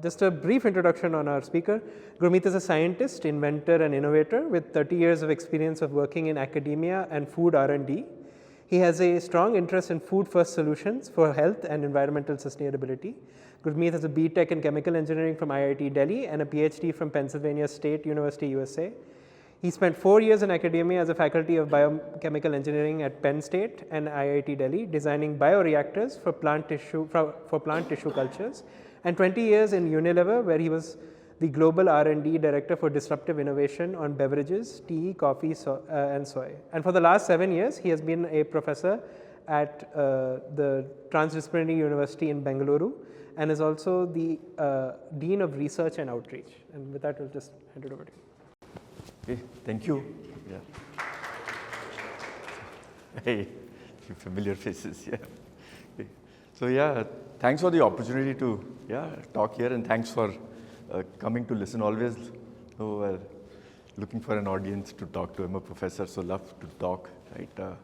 Just a brief introduction on our speaker. Gurmeet is a scientist, inventor and innovator with 30 years of experience of working in academia and food R&D. He has a strong interest in food-first solutions for health and environmental sustainability. Gurmeet has a B.Tech in chemical engineering from IIT Delhi and a PhD from Pennsylvania State University, USA. He spent 4 years in academia as a faculty of biochemical engineering at Penn State and IIT Delhi, designing bioreactors for plant tissue cultures, and 20 years in Unilever, where he was the global R&D director for disruptive innovation on beverages, tea, coffee, and soy. And for the last 7 years, he has been a professor at the Transdisciplinary University in Bengaluru, and is also the Dean of Research and Outreach. And with that, we'll just hand it over to you. Okay, thank you. Yeah. Hey, familiar faces. Yeah. Okay. So yeah, thanks for the opportunity to talk here, and thanks for coming to listen. Always looking for an audience to talk to. I'm a professor, so love to talk. Right.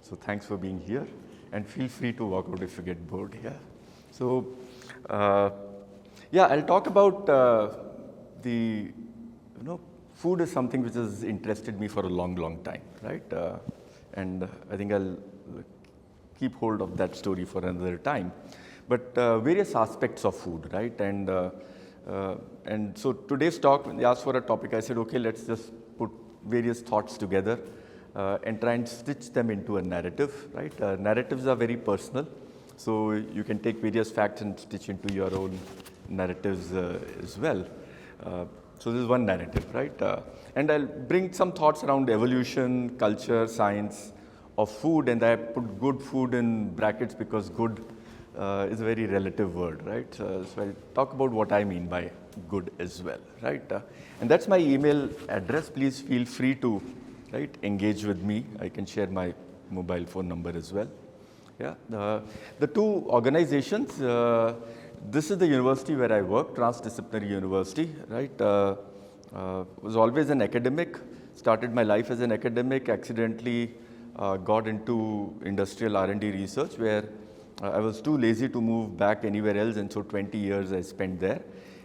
So thanks for being here, and feel free to walk out if you get bored. Yeah. So I'll talk about food is something which has interested me for a long time, right? And I think I'll keep hold of that story for another time. But various aspects of food, right? And so today's talk, when they asked for a topic, I said, okay, let's just put various thoughts together and try and stitch them into a narrative, right? Narratives are very personal, so you can take various facts and stitch into your own narratives as well. So this is one narrative, right? And I'll bring some thoughts around evolution, culture, science of food, and I put good food in brackets because good is a very relative word, right? So I'll talk about what I mean by good as well, right? And that's my email address. Please feel free to engage with me. I can share my mobile phone number as well. Yeah. The two organizations. This is the university where I work, Transdisciplinary University, right? Was always an academic, started my life as an academic, accidentally got into industrial R&D research where I was too lazy to move back anywhere else, and so 20 years I spent there.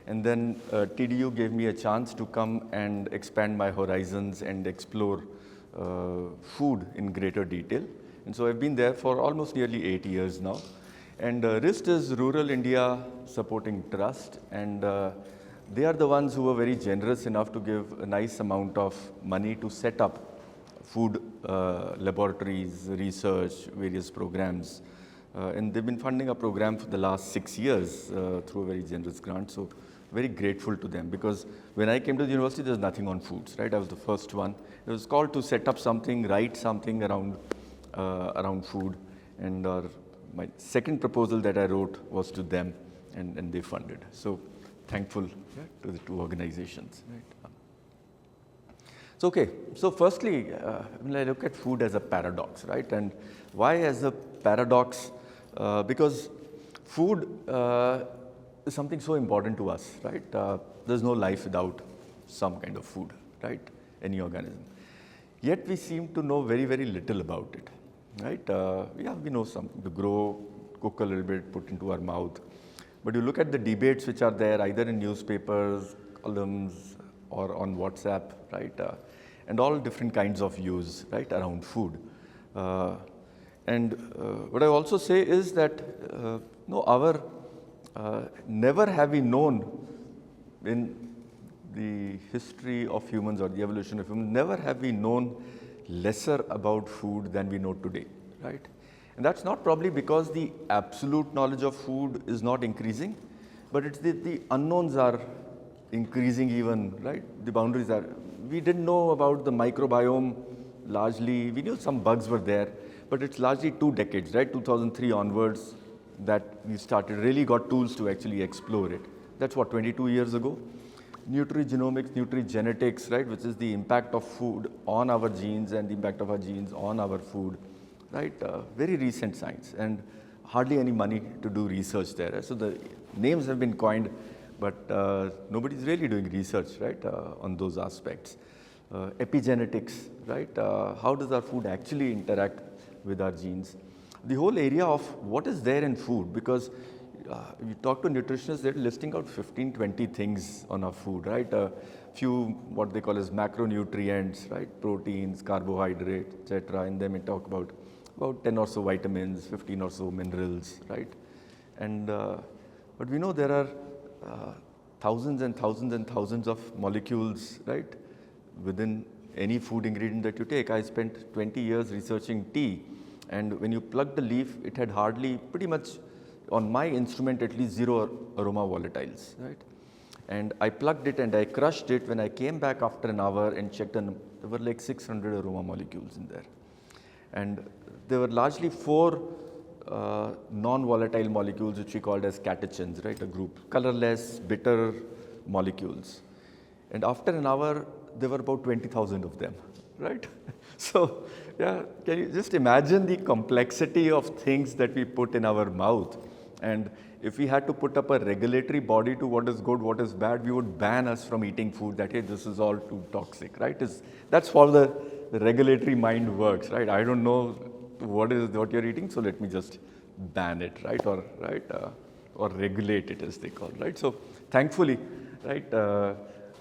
And then TDU gave me a chance to come and expand my horizons and explore food in greater detail. And so I've been there for almost nearly 8 years now. And RIST is Rural India Supporting Trust, and they are the ones who were very generous enough to give a nice amount of money to set up food laboratories, research, various programs. And they've been funding a program for the last 6 years through a very generous grant. So very grateful to them, because when I came to the university, there was nothing on foods, right? I was the first one. It was called to set up something, write something around food, and my second proposal that I wrote was to them, and they funded. So thankful to the two organizations. Right? So okay, so firstly, I look at food as a paradox, right? And why as a paradox? Because food is something so important to us, right? There's no life without some kind of food, right? Any organism. Yet we seem to know very, very little about it. Right? We know something to grow, cook a little bit, put into our mouth. But you look at the debates which are there, either in newspapers, columns, or on WhatsApp, right? And all different kinds of views, right, around food. And what I also say is that never have we known in the history of humans or the evolution of humans, never have we known lesser about food than we know today, right? And that's not probably because the absolute knowledge of food is not increasing, but it's the unknowns are increasing even, right? The boundaries are, we didn't know about the microbiome largely, we knew some bugs were there, but it's largely 2 decades, right? 2003 onwards that we really got tools to actually explore it. That's what, 22 years ago? Nutrigenomics, nutrigenetics, right, which is the impact of food on our genes and the impact of our genes on our food, right? Very recent science, and hardly any money to do research there. So the names have been coined, but nobody's really doing research, right, on those aspects. Epigenetics, right? How does our food actually interact with our genes? The whole area of what is there in food, because you talk to nutritionists, they're listing out 15, 20 things on our food, right? A few what they call as macronutrients, right? Proteins, carbohydrates, etc. And then we talk about 10 or so vitamins, 15 or so minerals, right? And but we know there are thousands and thousands and thousands of molecules, right, within any food ingredient that you take. I spent 20 years researching tea, and when you plug the leaf, it had hardly, pretty much on my instrument, at least 0 aroma volatiles, right? And I plugged it and I crushed it. When I came back after an hour and checked, and there were like 600 aroma molecules in there. And there were largely 4 non-volatile molecules, which we called as catechins, right? A group, colorless, bitter molecules. And after an hour, there were about 20,000 of them, right? So, yeah, can you just imagine the complexity of things that we put in our mouth? And if we had to put up a regulatory body to what is good, what is bad, we would ban us from eating food that, hey, this is all too toxic, right? That's how the regulatory mind works, right? I don't know what you're eating, so let me just ban it, right? Or regulate it, as they call, right? So thankfully, right,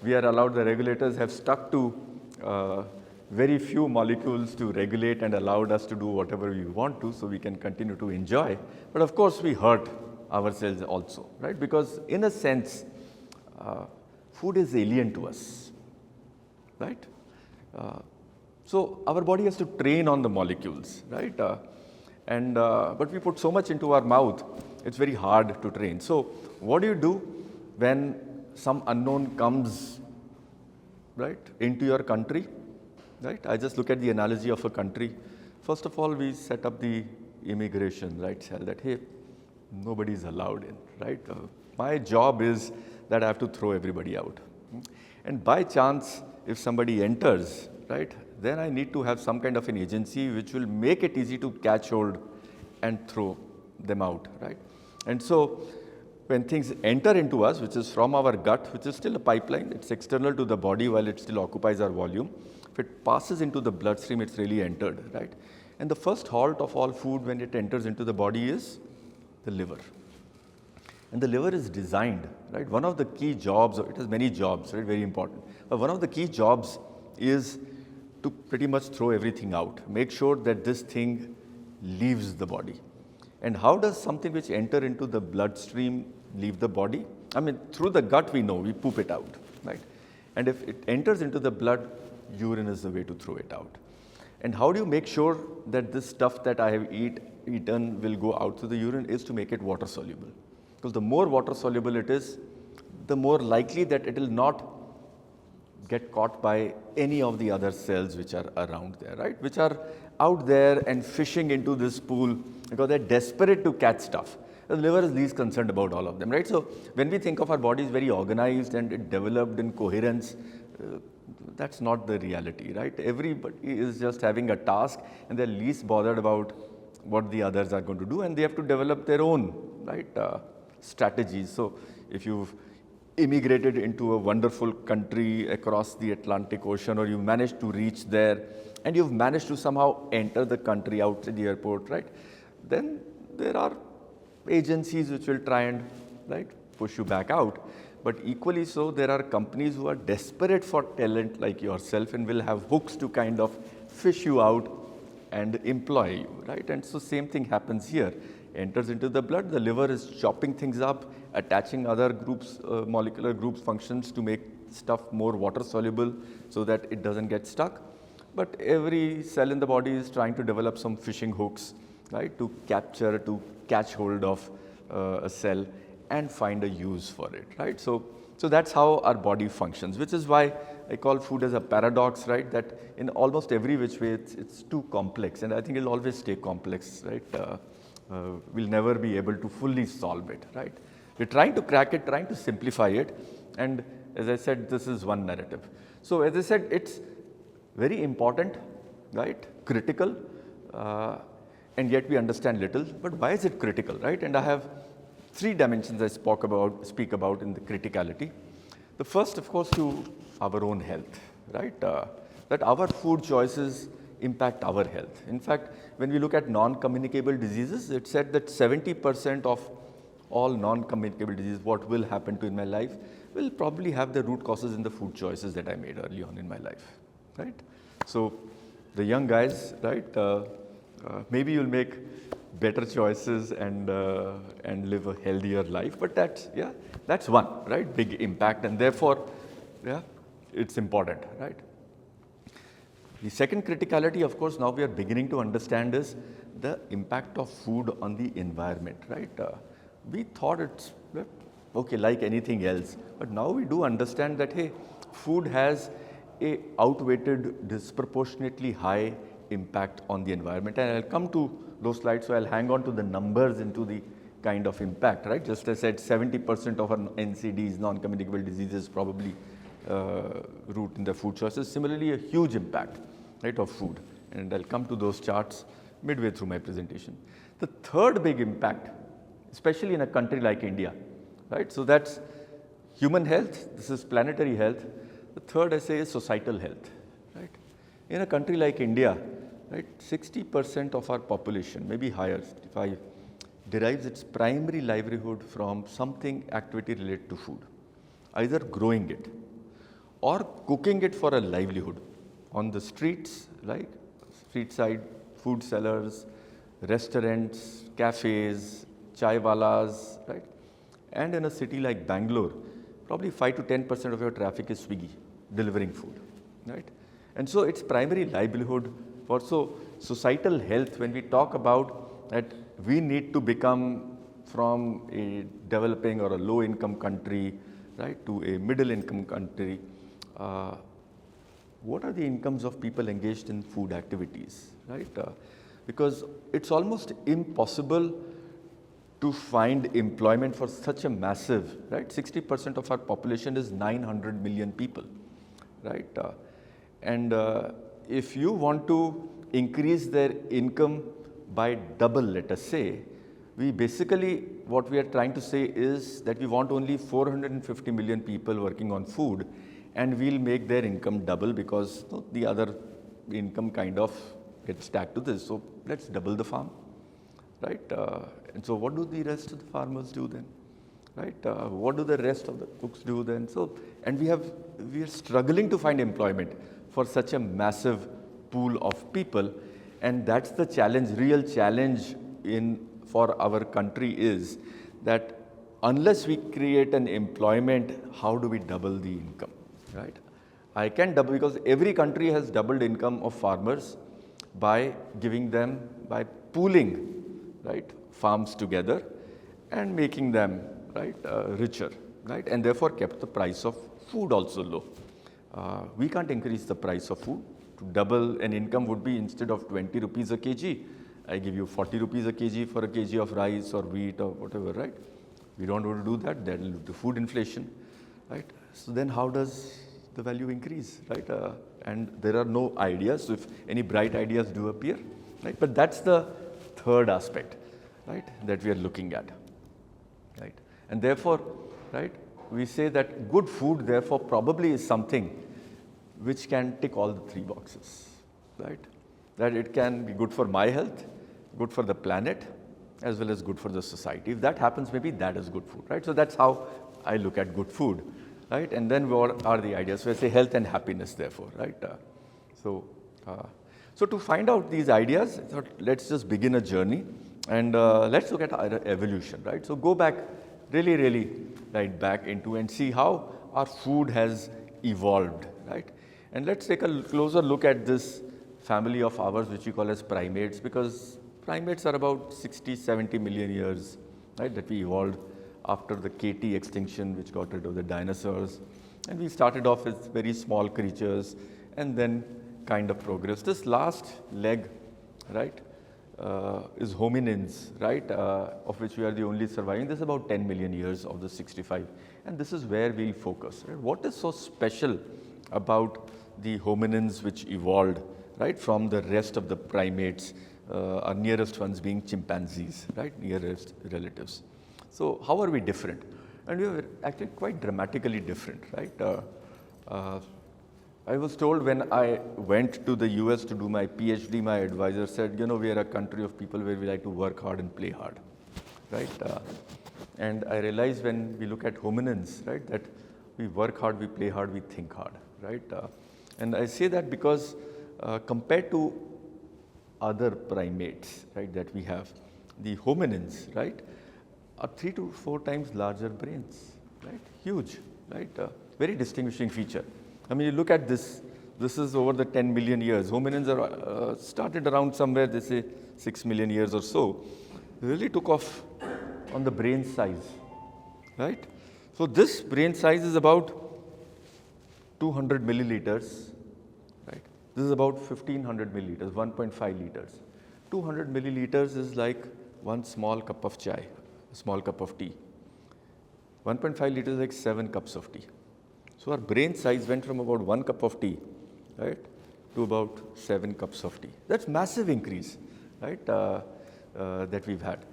we are allowed, the regulators have stuck to very few molecules to regulate and allowed us to do whatever we want to, so we can continue to enjoy. But of course, we hurt ourselves also, right? Because in a sense, food is alien to us, right? So our body has to train on the molecules, right? But we put so much into our mouth, it's very hard to train. So what do you do when some unknown comes, right, into your country, right? I just look at the analogy of a country. First of all, we set up the immigration, right, cell that, hey, nobody is allowed in, right? My job is that I have to throw everybody out. And by chance, if somebody enters, right, then I need to have some kind of an agency which will make it easy to catch hold and throw them out, right? And so when things enter into us, which is from our gut, which is still a pipeline, it's external to the body while it still occupies our volume. If it passes into the bloodstream, it's really entered, right? And the first halt of all food when it enters into the body is the liver. And the liver is designed, right? One of the key jobs, it has many jobs, right? Very important. But one of the key jobs is to pretty much throw everything out. Make sure that this thing leaves the body. And how does something which enter into the bloodstream leave the body? I mean, through the gut we know, we poop it out, right? And if it enters into the blood, urine is the way to throw it out. And how do you make sure that this stuff that I have eaten will go out through the urine is to make it water soluble. Because the more water soluble it is, the more likely that it will not get caught by any of the other cells which are around there, right? Which are out there and fishing into this pool because they're desperate to catch stuff. The liver is least concerned about all of them, right? So when we think of our bodies very organized and it developed in coherence, that's not the reality, right? Everybody is just having a task and they're least bothered about what the others are going to do, and they have to develop their own, right, strategies. So if you've immigrated into a wonderful country across the Atlantic Ocean, or you managed to reach there and you've managed to somehow enter the country outside the airport, right, then there are agencies which will try and, right, push you back out. But equally so, there are companies who are desperate for talent like yourself and will have hooks to kind of fish you out and employ you, right? And so same thing happens here. Enters into the blood, the liver is chopping things up, attaching other groups, molecular groups, functions to make stuff more water soluble so that it doesn't get stuck. But every cell in the body is trying to develop some fishing hooks, right, to catch hold of a cell and find a use for it, right? So that's how our body functions, which is why I call food as a paradox, right? That in almost every which way it's too complex, and I think it'll always stay complex, right? We'll never be able to fully solve it, right? We're trying to crack it, trying to simplify it, and as I said, this is one narrative. So as I said, it's very important, right? Critical, and yet we understand little. But why is it critical, right? And I have 3 dimensions I speak about in the criticality. The first, of course, to our own health, right? That our food choices impact our health. In fact, when we look at non-communicable diseases, it's said that 70% of all non-communicable diseases, what will happen to in my life, will probably have the root causes in the food choices that I made early on in my life, right? So the young guys, right, maybe you'll make better choices and live a healthier life, but that's one, right, big impact, and therefore, it's important, right? The second criticality, of course, now we are beginning to understand is the impact of food on the environment, right? We thought it's okay like anything else, but now we do understand that, hey, food has a outweighed, disproportionately high impact on the environment, and I'll come to those slides, so I'll hang on to the numbers into the kind of impact, right? Just as I said, 70% of our NCDs, non-communicable diseases, probably root in the food choices. Similarly, a huge impact, right, of food, and I'll come to those charts midway through my presentation. The third big impact, especially in a country like India, right? So that's human health, this is planetary health. The third I say is societal health, right? In a country like India, right, 60% of our population, maybe higher, derives its primary livelihood from something activity related to food, either growing it or cooking it for a livelihood on the streets, like street side food sellers, restaurants, cafes, chaiwalas, right? And in a city like Bangalore, probably 5 to 10% of your traffic is Swiggy, delivering food, right? And so it's primary livelihood. Also, societal health, when we talk about that, we need to become from a developing or a low income country, right, to a middle income country. What are the incomes of people engaged in food activities, right? Because it's almost impossible to find employment for such a massive, right? 60% of our population is 900 million people, right? And if you want to increase their income by double, let us say, we basically, what we are trying to say is that we want only 450 million people working on food, and we'll make their income double because the other income kind of gets stacked to this. So let's double the farm, right? And so what do the rest of the farmers do then, right? What do the rest of the cooks do then? So, and we are struggling to find employment for such a massive pool of people, and that's the challenge, real challenge for our country is that unless we create an employment, how do we double the income, right? I can double because every country has doubled income of farmers by giving them, by pooling, right, farms together and making them, right, richer, right, and therefore kept the price of food also low. We can't increase the price of food. To double an income would be, instead of 20 rupees a kg, I give you 40 rupees a kg for a kg of rice or wheat or whatever, right? We don't want to do that. That will lead to food inflation, right? So then how does the value increase, right? And there are no ideas. So if any bright ideas do appear, right? But that's the third aspect, right, that we are looking at, right? And therefore, right, we say that good food therefore probably is something which can tick all the three boxes, right? That it can be good for my health, good for the planet, as well as good for the society. If that happens, maybe that is good food, right? So that's how I look at good food, right? And then what are the ideas? So I say health and happiness, therefore, right? So to find out these ideas, I thought, let's just begin a journey, and let's look at our evolution, right? So go back, really right back into and see how our food has evolved, right? And let's take a closer look at this family of ours, which we call as primates, because primates are about 60, 70 million years, right, that we evolved after the KT extinction, which got rid of the dinosaurs. And we started off as very small creatures and then kind of progressed. This last leg, right, is hominins, right, of which we are the only surviving. This is about 10 million years of the 65. And this is where we'll focus, right? What is so special about the hominins which evolved, right, from the rest of the primates, our nearest ones being chimpanzees, right, nearest relatives. So how are we different? And we were actually quite dramatically different, right? I was told when I went to the US to do my PhD, my advisor said, you know, we are a country of people where we like to work hard and play hard, right? And I realize when we look at hominins, right, that we work hard, we play hard, we think hard, right? And I say that because compared to other primates, right, that we have, the hominins, right, are 3 to 4 times larger brains, right? Huge, right? Very distinguishing feature. I mean, you look at this. This is over the 10 million years. Hominins are started around somewhere, they say 6 million years or so. Really took off on the brain size, right? So this brain size is about 200 milliliters, right? This is about 1500 milliliters, 1.5 liters. 200 milliliters is like one small cup of chai, a small cup of tea. 1.5 liters is like 7 cups of tea. So our brain size went from about 1 cup of tea, right, to about 7 cups of tea. That's massive increase, right, that we've had.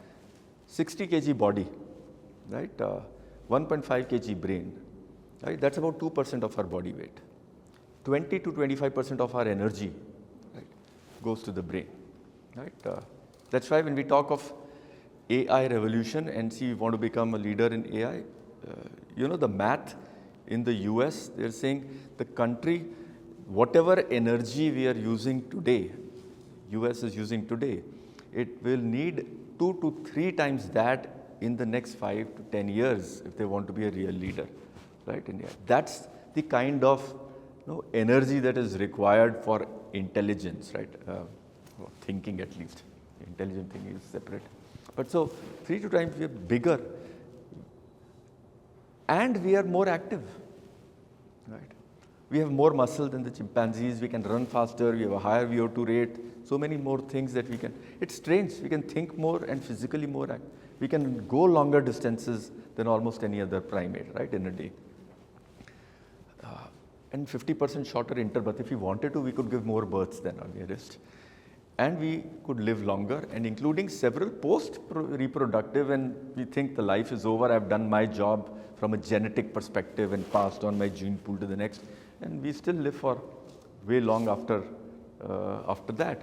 60 kg body, right, 1.5 kg brain, right, that's about 2% of our body weight. 20 to 25% of our energy, right, goes to the brain, right. That's why when we talk of AI revolution and see we want to become a leader in AI, you know, the math in the US, they're saying the country, whatever energy we are using today, US is using today, it will need 2 to 3 times that in the next 5 to 10 years if they want to be a real leader, right? In AI. That's the kind of, you know, energy that is required for intelligence, right? Or thinking at least. Intelligent thinking is separate. But so 3 to 2 times we are bigger and we are more active, right? We have more muscle than the chimpanzees, we can run faster, we have a higher VO2 rate, so many more things that we can. It's strange, we can think more and physically more active. We can go longer distances than almost any other primate, right, in a day. And 50% shorter interbirth. If we wanted to, we could give more births than our nearest. And we could live longer, and including several post-reproductive, and we think the life is over, I've done my job from a genetic perspective and passed on my gene pool to the next, and we still live for way long after that.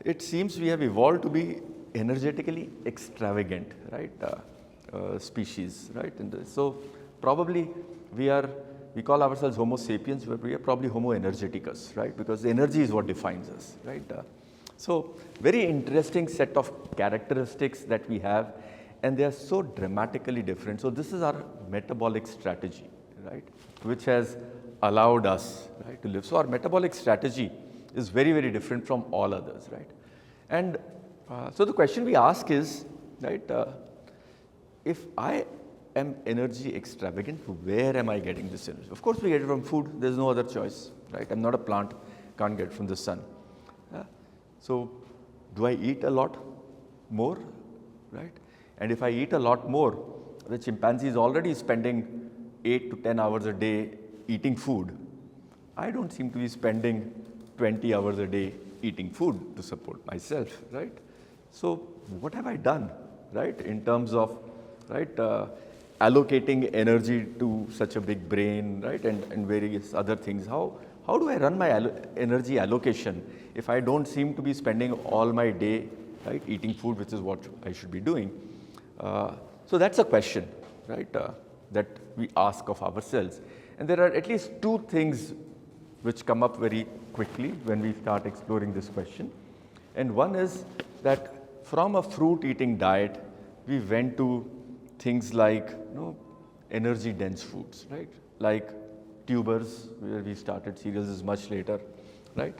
It seems we have evolved to be energetically extravagant, right, species, right? So probably we call ourselves Homo sapiens, but we are probably Homo energeticus, right? Because energy is what defines us, right? So very interesting set of characteristics that we have, and they are so dramatically different. So this is our metabolic strategy, right, which has allowed us, right, to live. So our metabolic strategy is very, very different from all others, right? And so the question we ask is, right, if I am energy extravagant, where am I getting this energy? Of course we get it from food, there's no other choice, right? I'm not a plant, can't get it from the sun. So do I eat a lot more, right? And if I eat a lot more, the chimpanzee is already spending 8 to 10 hours a day eating food. I don't seem to be spending 20 hours a day eating food to support myself, right? So what have I done, right, in terms of, right, allocating energy to such a big brain, right, and various other things? How do I run my energy allocation if I don't seem to be spending all my day, right, eating food, which is what I should be doing? So that's a question, right, that we ask of ourselves. And there are at least 2 things which come up very quickly when we start exploring this question. And one is that from a fruit-eating diet, we went to things like, you know, energy-dense foods, right, like tubers, where we started. Cereals is much later, right?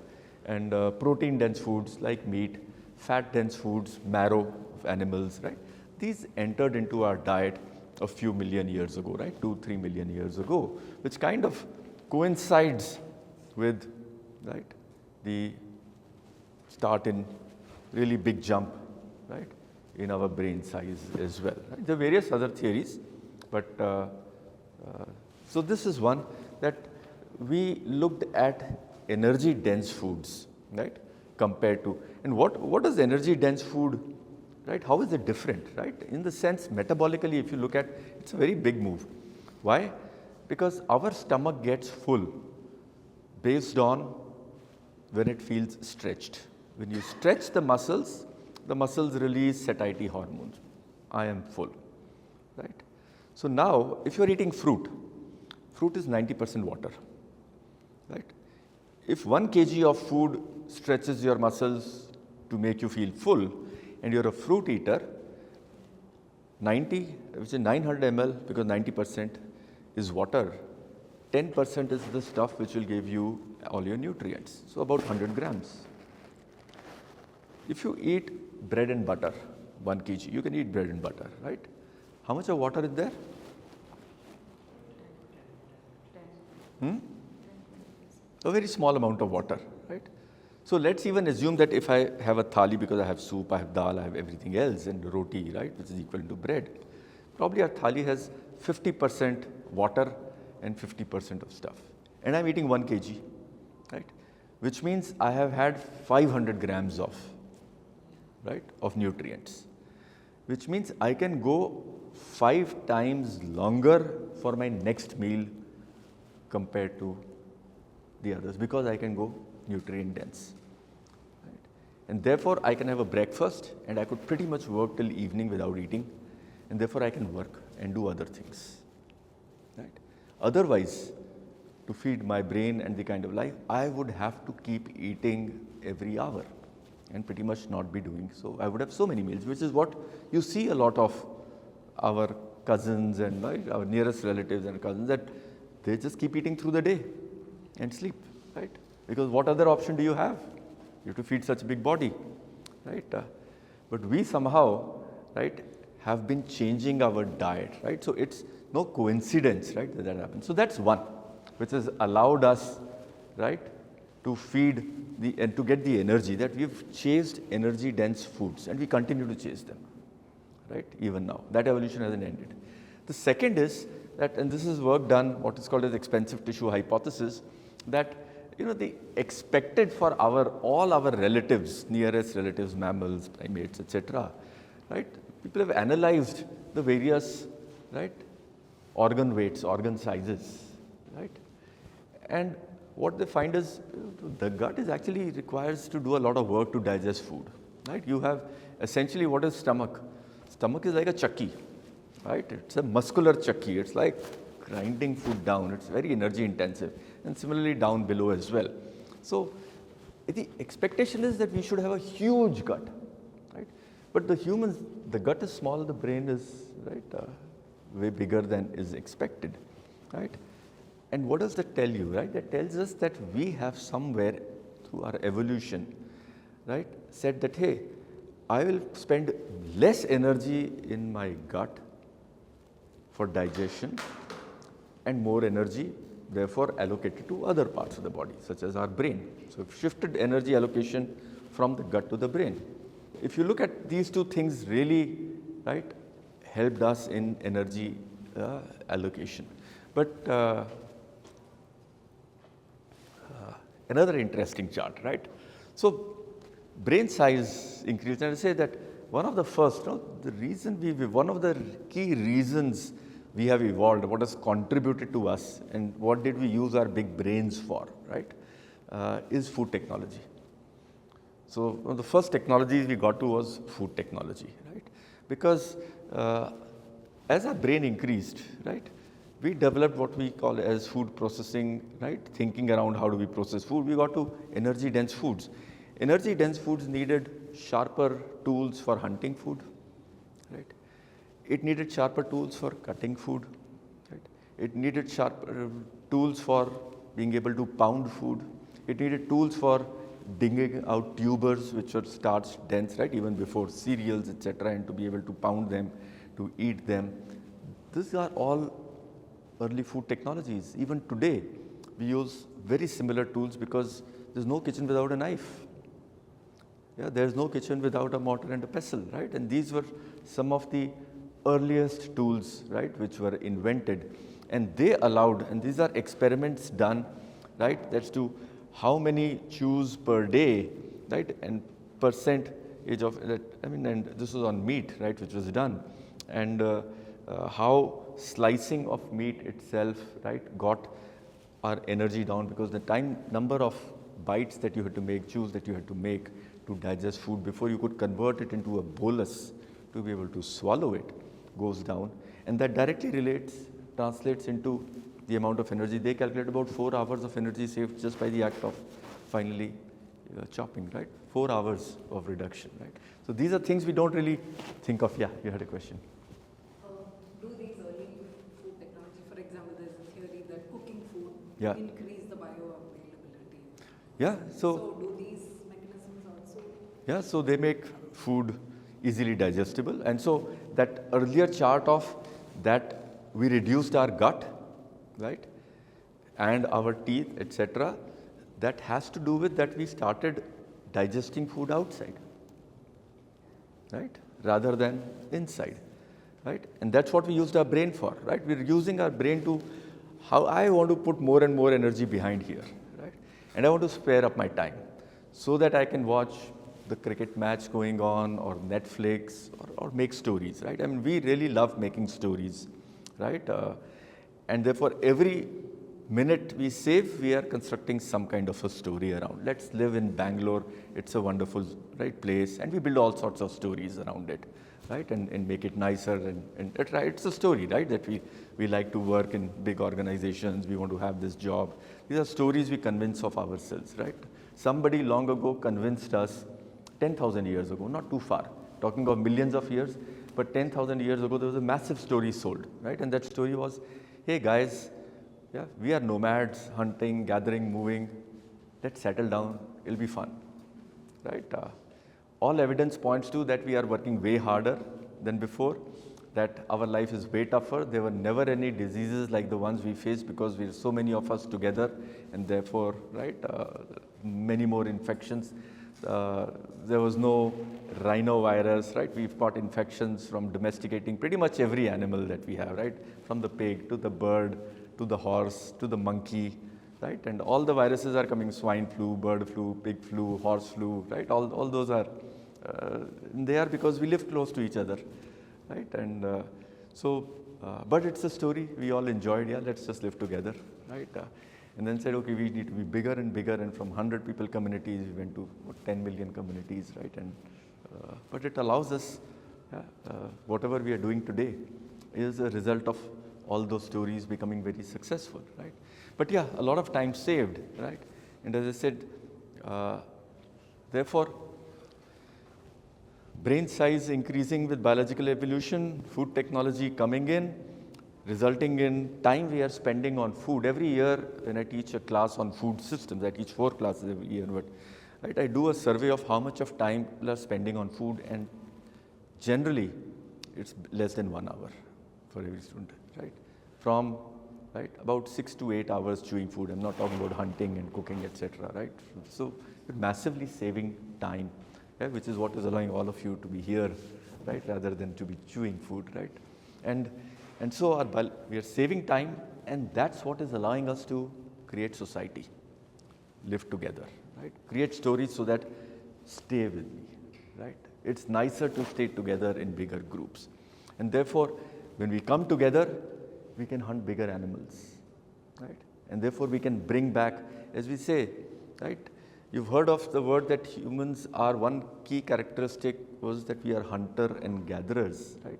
And protein-dense foods like meat, fat-dense foods, marrow of animals, right? These entered into our diet a few million years ago, right? 2-3 million years ago, which kind of coincides with, right, the start in really big jump, right, in our brain size as well. Right? There are various other theories, but so this is one that we looked at energy-dense foods, right, compared to, and what is energy-dense food, right? How is it different, right? In the sense, metabolically, if you look at, it's a very big move. Why? Because our stomach gets full based on when it feels stretched. When you stretch the muscles release satiety hormones. I am full. right? So now, if you're eating fruit, fruit is 90% water, right? If 1 kg of food stretches your muscles to make you feel full, and you're a fruit eater, 90, which is 900 ml, because 90% is water, 10% is the stuff which will give you all your nutrients, so about 100 grams. If you eat bread and butter, 1 kg, you can eat bread and butter, right? How much of water is there? A very small amount of water, right? So let's even assume that if I have a thali, because I have soup, I have dal, I have everything else, and roti, right, which is equivalent to bread, probably our thali has 50% water and 50% of stuff. And I'm eating 1 kg, right? Which means I have had 500 grams of, right, of nutrients. Which means I can go 5 times longer for my next meal compared to the others, because I can go nutrient dense. Right? And therefore, I can have a breakfast and I could pretty much work till evening without eating, and therefore I can work and do other things. Right? Otherwise, to feed my brain and the kind of life, I would have to keep eating every hour and pretty much not be doing so. I would have so many meals, which is what you see a lot of our cousins and, right, our nearest relatives and cousins, that they just keep eating through the day and sleep, right? Because what other option do you have? You have to feed such a big body, right? But we somehow, right, have been changing our diet, right? So it's no coincidence, right, that happens. So that's one, which has allowed us, right, to feed and to get the energy, that we've chased energy dense foods and we continue to chase them, right, even now. That evolution hasn't ended. The second is that, and this is work done, what is called as expensive tissue hypothesis, that the expected for all our relatives, nearest relatives, mammals, primates, etc., right? People have analyzed the various, right, organ weights, organ sizes, right? And what they find is the gut is actually requires to do a lot of work to digest food, right? You have essentially what is stomach? Stomach is like a chakki, right? It's a muscular chakki. It's like grinding food down. It's very energy intensive, and similarly down below as well. So the expectation is that we should have a huge gut, right? But the gut is small, the brain is, right, way bigger than is expected, right? And what does that tell you, right? That tells us that we have somewhere through our evolution, right, said that, hey, I will spend less energy in my gut for digestion and more energy therefore allocated to other parts of the body, such as our brain. So we've shifted energy allocation from the gut to the brain. If you look at these two things, really, right, helped us in energy allocation. But another interesting chart, right? So brain size increased, and I say that one of the first, one of the key reasons we have evolved, what has contributed to us, and what did we use our big brains for, right, is food technology. So one of the first technologies we got to was food technology, right? Because as our brain increased, right, we developed what we call as food processing, right? Thinking around how do we process food. We got to energy dense foods. Energy dense foods needed sharper tools for hunting food, right? It needed sharper tools for cutting food, right? It needed sharper tools for being able to pound food. It needed tools for digging out tubers, which were starch dense, right? Even before cereals, etc., and to be able to pound them, to eat them. These are all early food technologies. Even today, we use very similar tools because there's no kitchen without a knife. Yeah, there's no kitchen without a mortar and a pestle, right? And these were some of the earliest tools, right, which were invented. And they allowed, and these are experiments done, right, that's to how many chews per day, right, and percentage of, and this was on meat, right, which was done. And how slicing of meat itself, right, got our energy down, because the number of bites that you had to make, chews that you had to make to digest food before you could convert it into a bolus to be able to swallow it goes down. And that directly translates into the amount of energy. They calculate about 4 hours of energy saved just by the act of finally chopping, right? 4 hours of reduction, right? So these are things we don't really think of. Yeah, you had a question. Do these early food technology, for example, there's a theory that cooking food Yeah. increase the bioavailability. Yeah, So do these mechanisms also? yeah, so they make food easily digestible. And so that earlier chart of that we reduced our gut, right, and our teeth, etc., that has to do with that we started digesting food outside, right, rather than inside, right? And that's what we used our brain for, right? We're using our brain to how I want to put more and more energy behind here, right? And I want to spare up my time so that I can watch the cricket match going on or Netflix or make stories, right? I mean, we really love making stories, right? And therefore, every minute we save, we are constructing some kind of a story around. Let's live in Bangalore. It's a wonderful, right, place, and we build all sorts of stories around it, right, and make it nicer. And right, it's a story, right, that we like to work in big organizations. We want to have this job. These are stories we convince of ourselves, right? Somebody long ago convinced us, 10,000 years ago, not too far, talking of millions of years, but 10,000 years ago, there was a massive story sold, right? And that story was, hey guys, yeah, we are nomads, hunting, gathering, moving. Let's settle down. It'll be fun, right? All evidence points to that we are working way harder than before, that our life is way tougher. There were never any diseases like the ones we face because we're so many of us together, and therefore, right, many more infections. There was no rhinovirus, right? We've got infections from domesticating pretty much every animal that we have, right? From the pig to the bird, to the horse, to the monkey, right? And all the viruses are coming: swine flu, bird flu, pig flu, horse flu, right? All those are there because we live close to each other, right? And but it's a story we all enjoyed. Yeah, let's just live together, right? And then said, okay, we need to be bigger and bigger. And from 100 people communities, we went to 10 million communities, right? And but it allows us, whatever we are doing today is a result of all those stories becoming very successful, right? But yeah, a lot of time saved, right? And as I said, therefore, brain size increasing with biological evolution, food technology coming in, resulting in time we are spending on food. Every year when I teach a class on food systems, I teach 4 classes every year, but right, I do a survey of how much of time people are spending on food, and generally it's less than 1 hour for every student, right? From right about 6 to 8 hours chewing food. I'm not talking about hunting and cooking, etc., right? So you're massively saving time, yeah, which is what is allowing all of you to be here, right, rather than to be chewing food, right? And so we are saving time, and that's what is allowing us to create society, live together, right? Create stories so that stay with me, right? It's nicer to stay together in bigger groups. And therefore, when we come together, we can hunt bigger animals, right? And therefore, we can bring back, as we say, right? You've heard of the word that humans are, one key characteristic was that we are hunter and gatherers, right?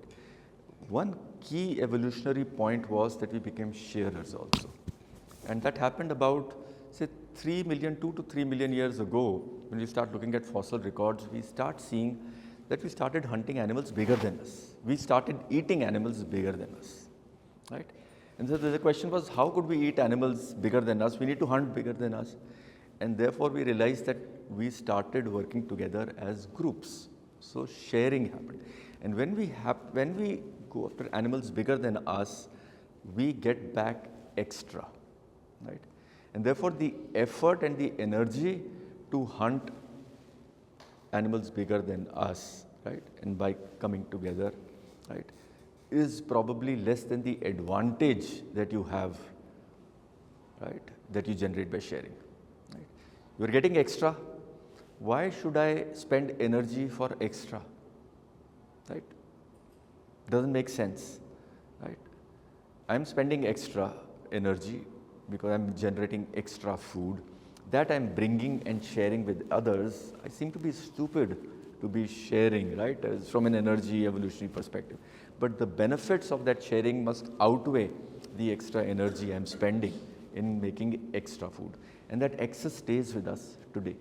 One key evolutionary point was that we became sharers also. And that happened about, say, 2 to 3 million years ago. When we start looking at fossil records, we start seeing that we started hunting animals bigger than us. We started eating animals bigger than us, right? And so the question was, how could we eat animals bigger than us? We need to hunt bigger than us. And therefore, we realized that we started working together as groups. So sharing happened. And when we go after animals bigger than us, we get back extra, right? And therefore, the effort and the energy to hunt animals bigger than us, right, and by coming together, right, is probably less than the advantage that you have, right, that you generate by sharing. Right? You're getting extra. Why should I spend energy for extra? Right? Doesn't make sense, right? I'm spending extra energy because I'm generating extra food that I'm bringing and sharing with others. I seem to be stupid to be sharing, right, from an energy evolutionary perspective. But the benefits of that sharing must outweigh the extra energy I'm spending in making extra food. And that excess stays with us today.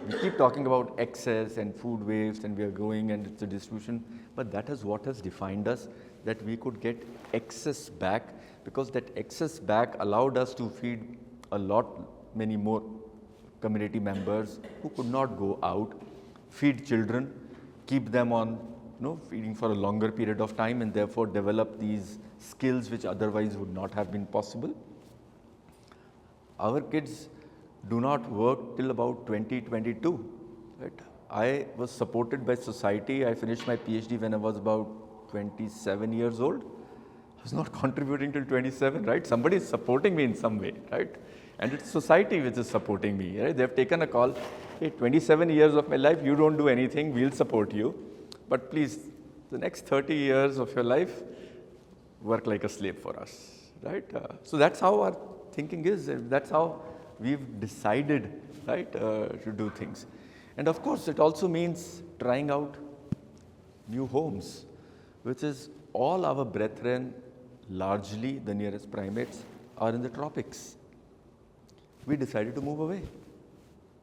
We keep talking about excess and food waste, and we are growing and it's a distribution, but that is what has defined us, that we could get excess back, because that excess back allowed us to feed many more community members who could not go out, feed children, keep them on feeding for a longer period of time, and therefore develop these skills which otherwise would not have been possible. Our kids do not work till about 2022. Right? I was supported by society. I finished my PhD when I was about 27 years old. I was not contributing till 27, right? Somebody is supporting me in some way, right? And it's society which is supporting me, right? They have taken a call, hey, 27 years of my life, you don't do anything, we'll support you. But please, the next 30 years of your life, work like a slave for us, right? So that's how our thinking is, and that's how we've decided, right, to do things. And of course, it also means trying out new homes, which is all our brethren, largely the nearest primates, are in the tropics. We decided to move away.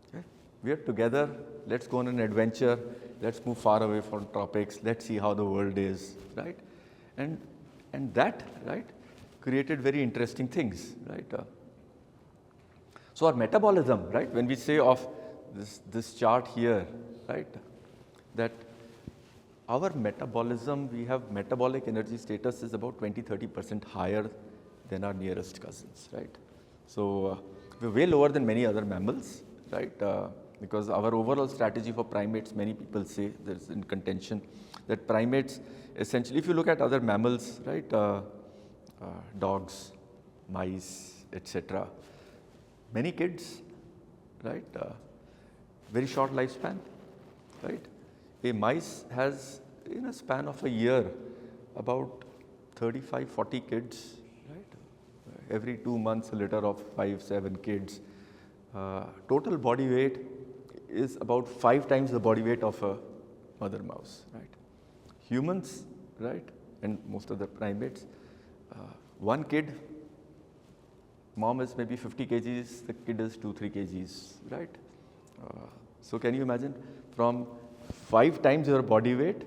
Okay? We are together, let's go on an adventure, let's move far away from tropics, let's see how the world is, right? And that, right, created very interesting things, right? So our metabolism, right, when we say of this chart here, right, that our metabolism, we have metabolic energy status is about 20-30% higher than our nearest cousins, right? So we're way lower than many other mammals, right? Because our overall strategy for primates, many people say, there's in contention, that primates, essentially, if you look at other mammals, right, dogs, mice, etc., many kids, right, very short lifespan, right? A mice has, in a span of a year, about 35-40 kids, right? Every 2 months, a litter of 5-7 kids. Total body weight is about 5 times the body weight of a mother mouse, right? Humans, right, and most of the primates, one kid, mom is maybe 50 kgs, the kid is 2-3 kgs, right? So can you imagine, from 5 times your body weight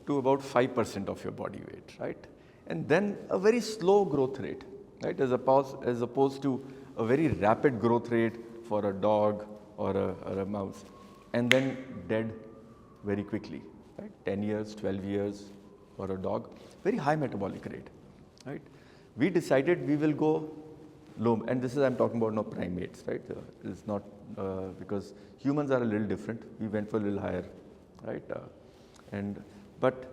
to about 5% of your body weight, right? And then a very slow growth rate, right? As opposed to a very rapid growth rate for a dog or a mouse, and then dead very quickly, right? 10 years, 12 years for a dog, very high metabolic rate, right? We decided we will go low, and this is, I'm talking about no primates, right? It's not, because humans are a little different. We went for a little higher, right? But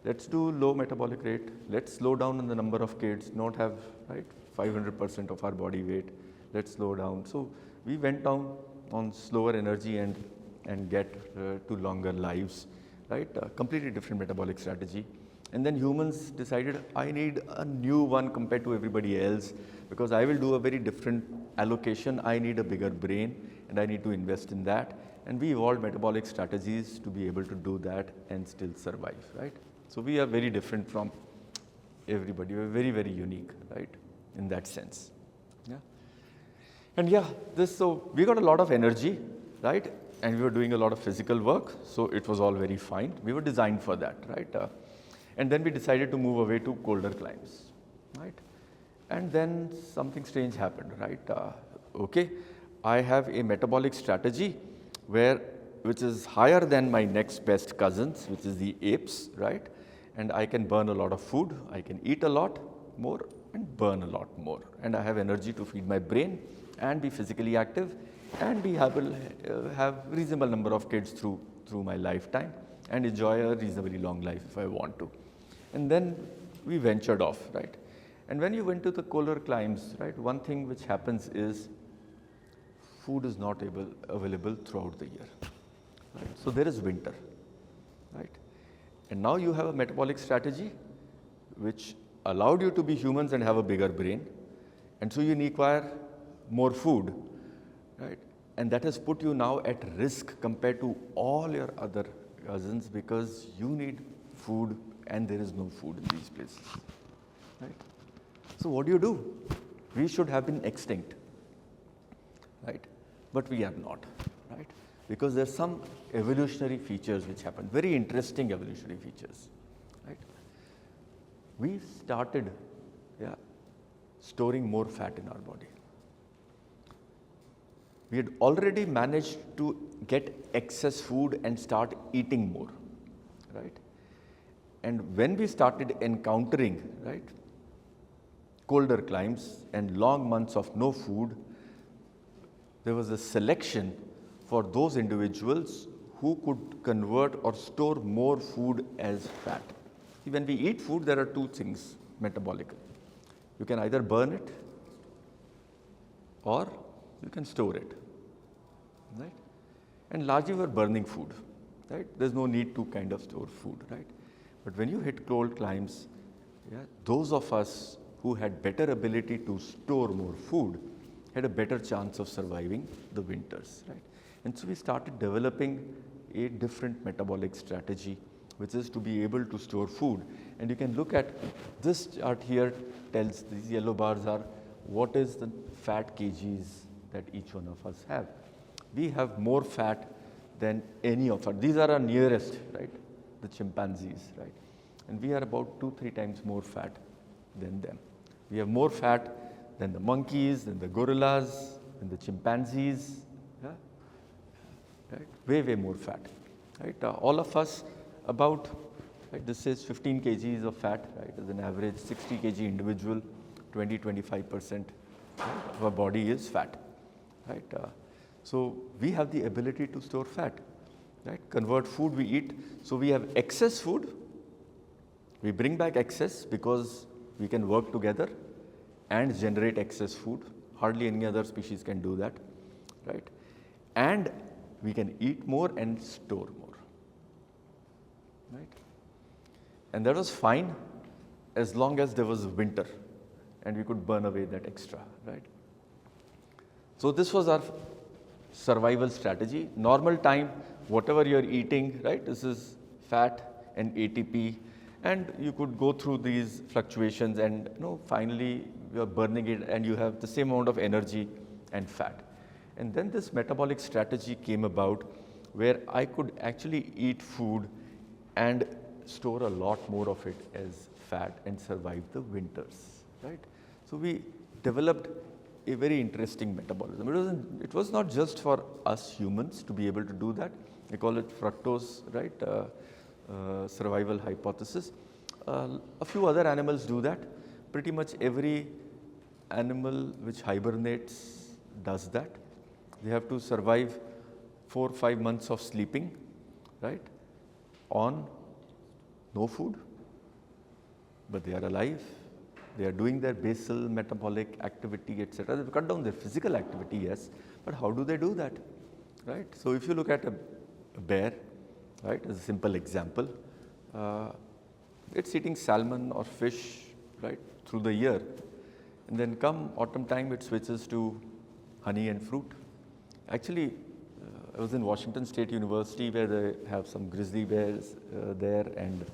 let's do low metabolic rate. Let's slow down on the number of kids, not have, right, 500% of our body weight. Let's slow down. So we went down on slower energy and get to longer lives, right? Completely different metabolic strategy. And then humans decided, I need a new one compared to everybody else, because I will do a very different allocation. I need a bigger brain, and I need to invest in that. And we evolved metabolic strategies to be able to do that and still survive, right? So we are very different from everybody. We're very, very unique, right, in that sense. Yeah. And yeah, so we got a lot of energy, right? And we were doing a lot of physical work, so it was all very fine. We were designed for that, right? And then we decided to move away to colder climes, right? And then something strange happened, right? Okay, I have a metabolic strategy which is higher than my next best cousins, which is the apes, right? And I can burn a lot of food, I can eat a lot more and burn a lot more. And I have energy to feed my brain and be physically active and be able have reasonable number of kids through my lifetime and enjoy a reasonably long life if I want to. And then we ventured off, right? And when you went to the polar climes, right, one thing which happens is food is not available throughout the year, right? So there is winter, right? And now you have a metabolic strategy which allowed you to be humans and have a bigger brain, and so you require more food, right? And that has put you now at risk compared to all your other cousins, because you need food and there is no food in these places, right? So what do? We should have been extinct, right? But we are not, right? Because there are some evolutionary features which happen, very interesting evolutionary features, right? We started storing more fat in our body. We had already managed to get excess food and start eating more, right? And when we started encountering, right, colder climes and long months of no food, there was a selection for those individuals who could convert or store more food as fat. See, when we eat food, there are two things metabolically. You can either burn it or you can store it, right? And largely we're burning food, right? There's no need to kind of store food, right? But when you hit cold climes, those of us who had better ability to store more food had a better chance of surviving the winters, right? And so we started developing a different metabolic strategy, which is to be able to store food. And you can look at this chart here, tells these yellow bars are what is the fat kgs that each one of us have. We have more fat than any of us. These are our nearest, right? The chimpanzees, right? And we are about 2-3 times more fat than them. We have more fat than the monkeys, than the gorillas, than the chimpanzees, right? Way more fat, right? All of us about, right, this is 15 kgs of fat, right? As an average 60 kg individual, 20-25% of our body is fat, right? So we have the ability to store fat, right? Convert food we eat. So we have excess food. We bring back excess because we can work together and generate excess food. Hardly any other species can do that, right? And we can eat more and store more, right? And that was fine as long as there was winter and we could burn away that extra, right? So this was our survival strategy. Normal time, whatever you're eating, right? This is fat and ATP, and you could go through these fluctuations and finally you're burning it and you have the same amount of energy and fat. And then this metabolic strategy came about where I could actually eat food and store a lot more of it as fat and survive the winters, right? So we developed a very interesting metabolism. It was not just for us humans to be able to do that. I call it fructose, right? Survival hypothesis. A few other animals do that. Pretty much every animal which hibernates does that. They have to survive 4 or 5 months of sleeping, right, on no food, but they are alive. They are doing their basal metabolic activity, etc. They've cut down their physical activity, yes, but how do they do that, right? So if you look at a bear, right, as a simple example, it's eating salmon or fish, right, through the year, and then come autumn time, it switches to honey and fruit. Actually, I was in Washington State University where they have some grizzly bears there, and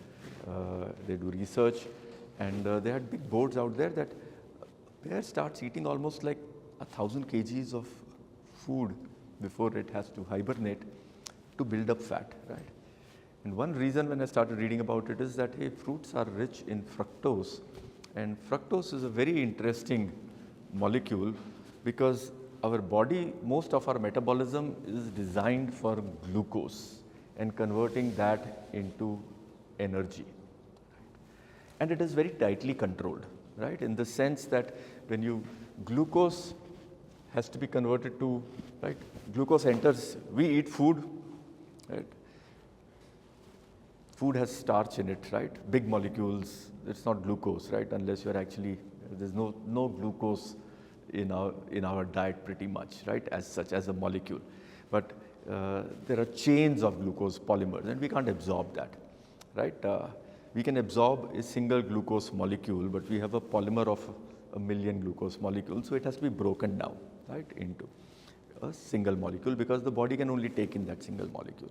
they do research, and they had big boards out there that bear starts eating almost like 1,000 kgs of food before it has to hibernate to build up fat, right? And one reason when I started reading about it is that, hey, fruits are rich in fructose, and fructose is a very interesting molecule because our body, most of our metabolism is designed for glucose and converting that into energy. And it is very tightly controlled, right? In the sense that when glucose has to be converted to, right? Glucose enters, we eat food, right? Food has starch in it, right? Big molecules, it's not glucose, right? Unless you're actually, there's no glucose in our diet pretty much, right, as such, as a molecule. But there are chains of glucose polymers and we can't absorb that, right? We can absorb a single glucose molecule, but we have a polymer of 1 million glucose molecules, so it has to be broken down, right, into a single molecule because the body can only take in that single molecule.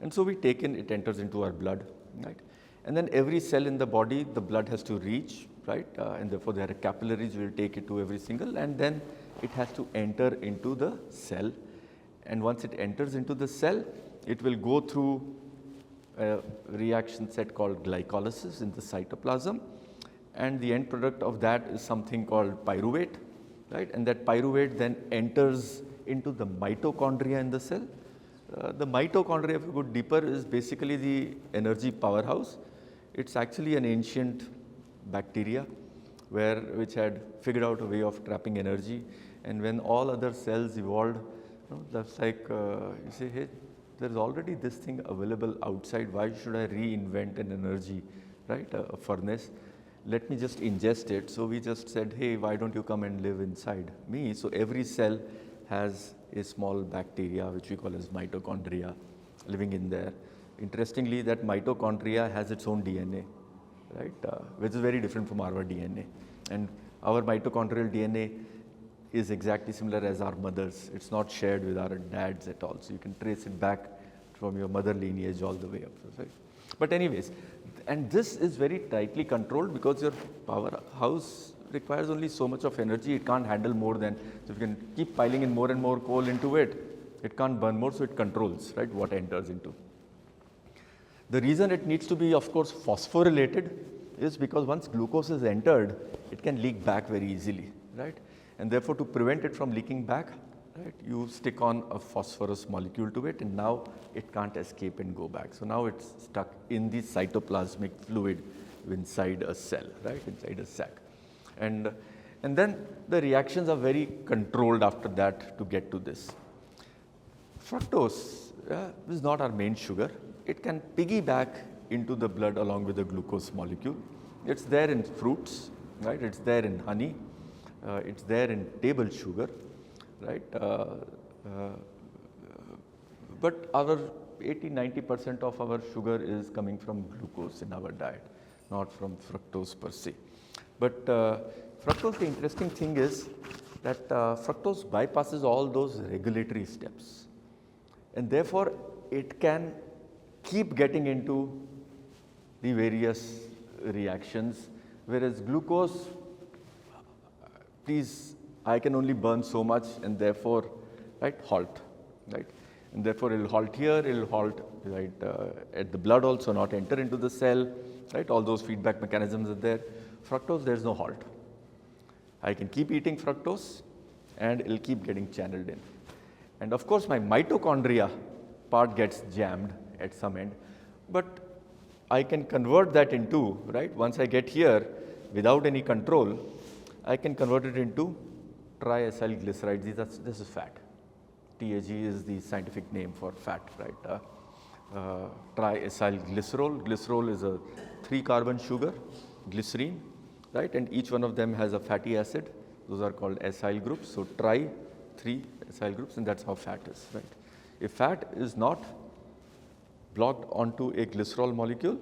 And so we take in, it enters into our blood, right? And then every cell in the body, the blood has to reach, right? And therefore there are capillaries, we will take it to every single, and then it has to enter into the cell. And once it enters into the cell, it will go through a reaction set called glycolysis in the cytoplasm, and the end product of that is something called pyruvate, right? And that pyruvate then enters into the mitochondria in the cell. The mitochondria, if you go deeper, is basically the energy powerhouse. It's actually an ancient bacteria which had figured out a way of trapping energy, and when all other cells evolved, that's like you say, hey, there's already this thing available outside, why should I reinvent an energy, right, a furnace? Let me just ingest it. So we just said, hey, why don't you come and live inside me? So every cell has a small bacteria which we call as mitochondria living in there. Interestingly, that mitochondria has its own DNA, right, which is very different from our DNA. And our mitochondrial DNA is exactly similar as our mother's. It's not shared with our dads at all. So you can trace it back from your mother lineage all the way up. Right? But anyways, and this is very tightly controlled because your powerhouse requires only so much of energy. It can't handle more than, so if you can keep piling in more and more coal into it, it can't burn more, so it controls, right, what enters into. The reason it needs to be, of course, phosphorylated is because once glucose is entered, it can leak back very easily, right? And therefore, to prevent it from leaking back, right, you stick on a phosphorus molecule to it, and now it can't escape and go back. So now it's stuck in the cytoplasmic fluid inside a cell, right, inside a sac. And then the reactions are very controlled after that to get to this. Fructose is not our main sugar. It can piggyback into the blood along with the glucose molecule. It's there in fruits, right? It's there in honey. It's there in table sugar, right? But our 80–90% of our sugar is coming from glucose in our diet, not from fructose per se. But fructose, the interesting thing is that fructose bypasses all those regulatory steps, and therefore it can keep getting into the various reactions, whereas glucose, please, I can only burn so much, and therefore, right, halt, right, and therefore it will halt here, it will halt, right, at the blood also, not enter into the cell, right, all those feedback mechanisms are there. Fructose, there is no halt. I can keep eating fructose and it will keep getting channeled in. And of course, my mitochondria part gets jammed at some end, but I can convert that into, right, once I get here without any control, I can convert it into triacylglycerides. This is fat. TAG is the scientific name for fat, right? Triacylglycerol. Glycerol is a 3-carbon sugar, glycerine, right? And each one of them has a fatty acid. Those are called acyl groups. So 3 acyl groups, and that's how fat is, right? If fat is not blocked onto a glycerol molecule,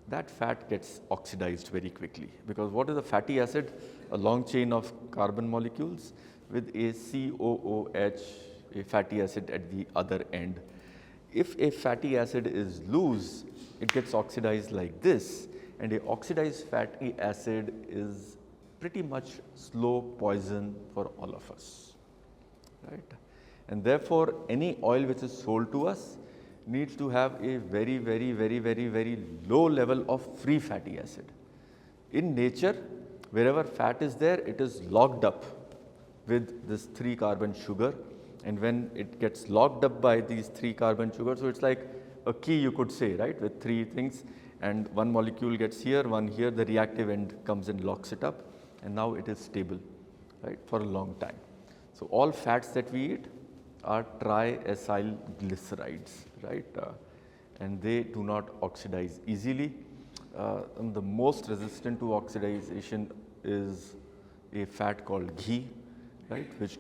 that fat gets oxidized very quickly, because what is a fatty acid? A long chain of carbon molecules with a COOH, a fatty acid at the other end. If a fatty acid is loose, it gets oxidized like this, and a oxidized fatty acid is pretty much slow poison for all of us, right? And therefore, any oil which is sold to us needs to have a very, very, very, very, very low level of free fatty acid. In nature, wherever fat is there, it is locked up with this 3-carbon sugar, and when it gets locked up by these 3-carbon sugars, so it's like a key, you could say, right, with 3 things, and one molecule gets here, one here, the reactive end comes and locks it up, and now it is stable, right, for a long time. So all fats that we eat are triacylglycerides, right, and they do not oxidize easily. And the most resistant to oxidization is a fat called ghee, right, which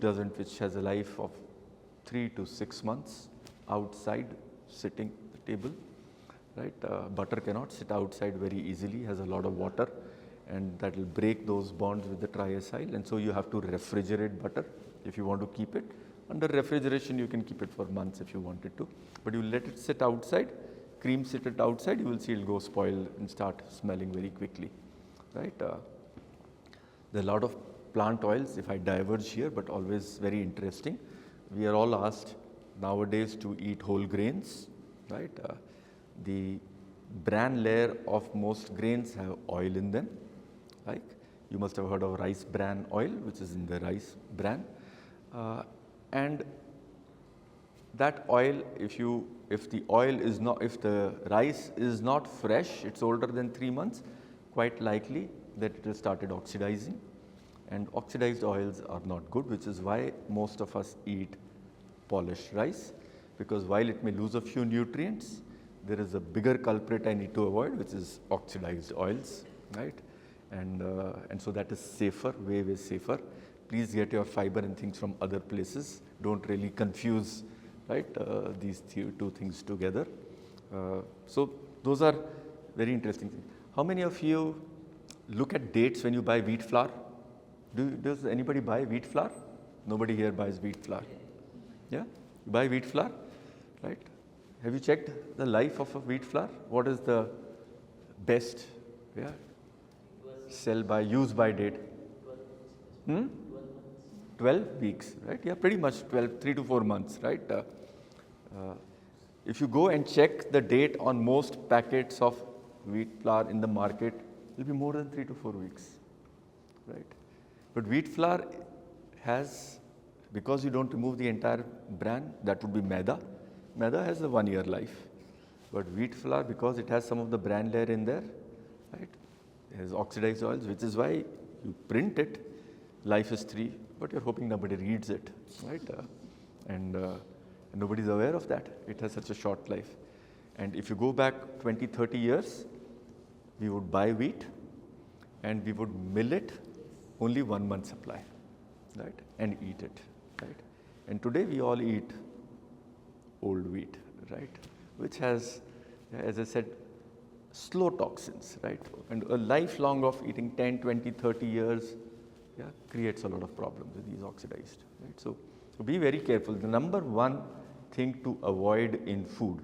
has a life of 3 to 6 months outside sitting at the table, right. Butter cannot sit outside very easily, has a lot of water, and that will break those bonds with the triacyl, and so you have to refrigerate butter if you want to keep it. Under refrigeration, you can keep it for months if you wanted to, but you let it sit outside, cream sit it outside, you will see it will go spoil and start smelling very quickly, right? There are a lot of plant oils, if I diverge here, but always very interesting. We are all asked nowadays to eat whole grains, right? The bran layer of most grains have oil in them, like you must have heard of rice bran oil, which is in the rice bran. And that oil, if the rice is not fresh, it's older than 3 months, quite likely that it has started oxidizing, and oxidized oils are not good, which is why most of us eat polished rice, because while it may lose a few nutrients, there is a bigger culprit I need to avoid, which is oxidized oils, right? And so that is safer, way safer. Please get your fiber and things from other places. Don't really confuse, right, these two things together. So those are very interesting things. How many of you look at dates when you buy wheat flour? Does anybody buy wheat flour? Nobody here buys wheat flour. Yeah? You buy wheat flour, right? Have you checked the life of a wheat flour? What is the best, yeah, use by date? 12 weeks, right? Yeah, pretty much 3 to 4 months, right? If you go and check the date on most packets of wheat flour in the market, it will be more than 3 to 4 weeks, right? But wheat flour has, because you don't remove the entire bran, that would be maida. Maida has a 1-year life. But wheat flour, because it has some of the bran layer in there, right, it has oxidized oils, which is why you print it, life is 3, but you're hoping nobody reads it, right? And nobody's aware of that. It has such a short life. And if you go back 20, 30 years, we would buy wheat and we would mill it only 1 month supply, right? And eat it, right? And today we all eat old wheat, right? Which has, as I said, slow toxins, right? And a lifelong of eating 10, 20, 30 years, yeah, creates a lot of problems with these oxidized, right? So be very careful. The number one thing to avoid in food,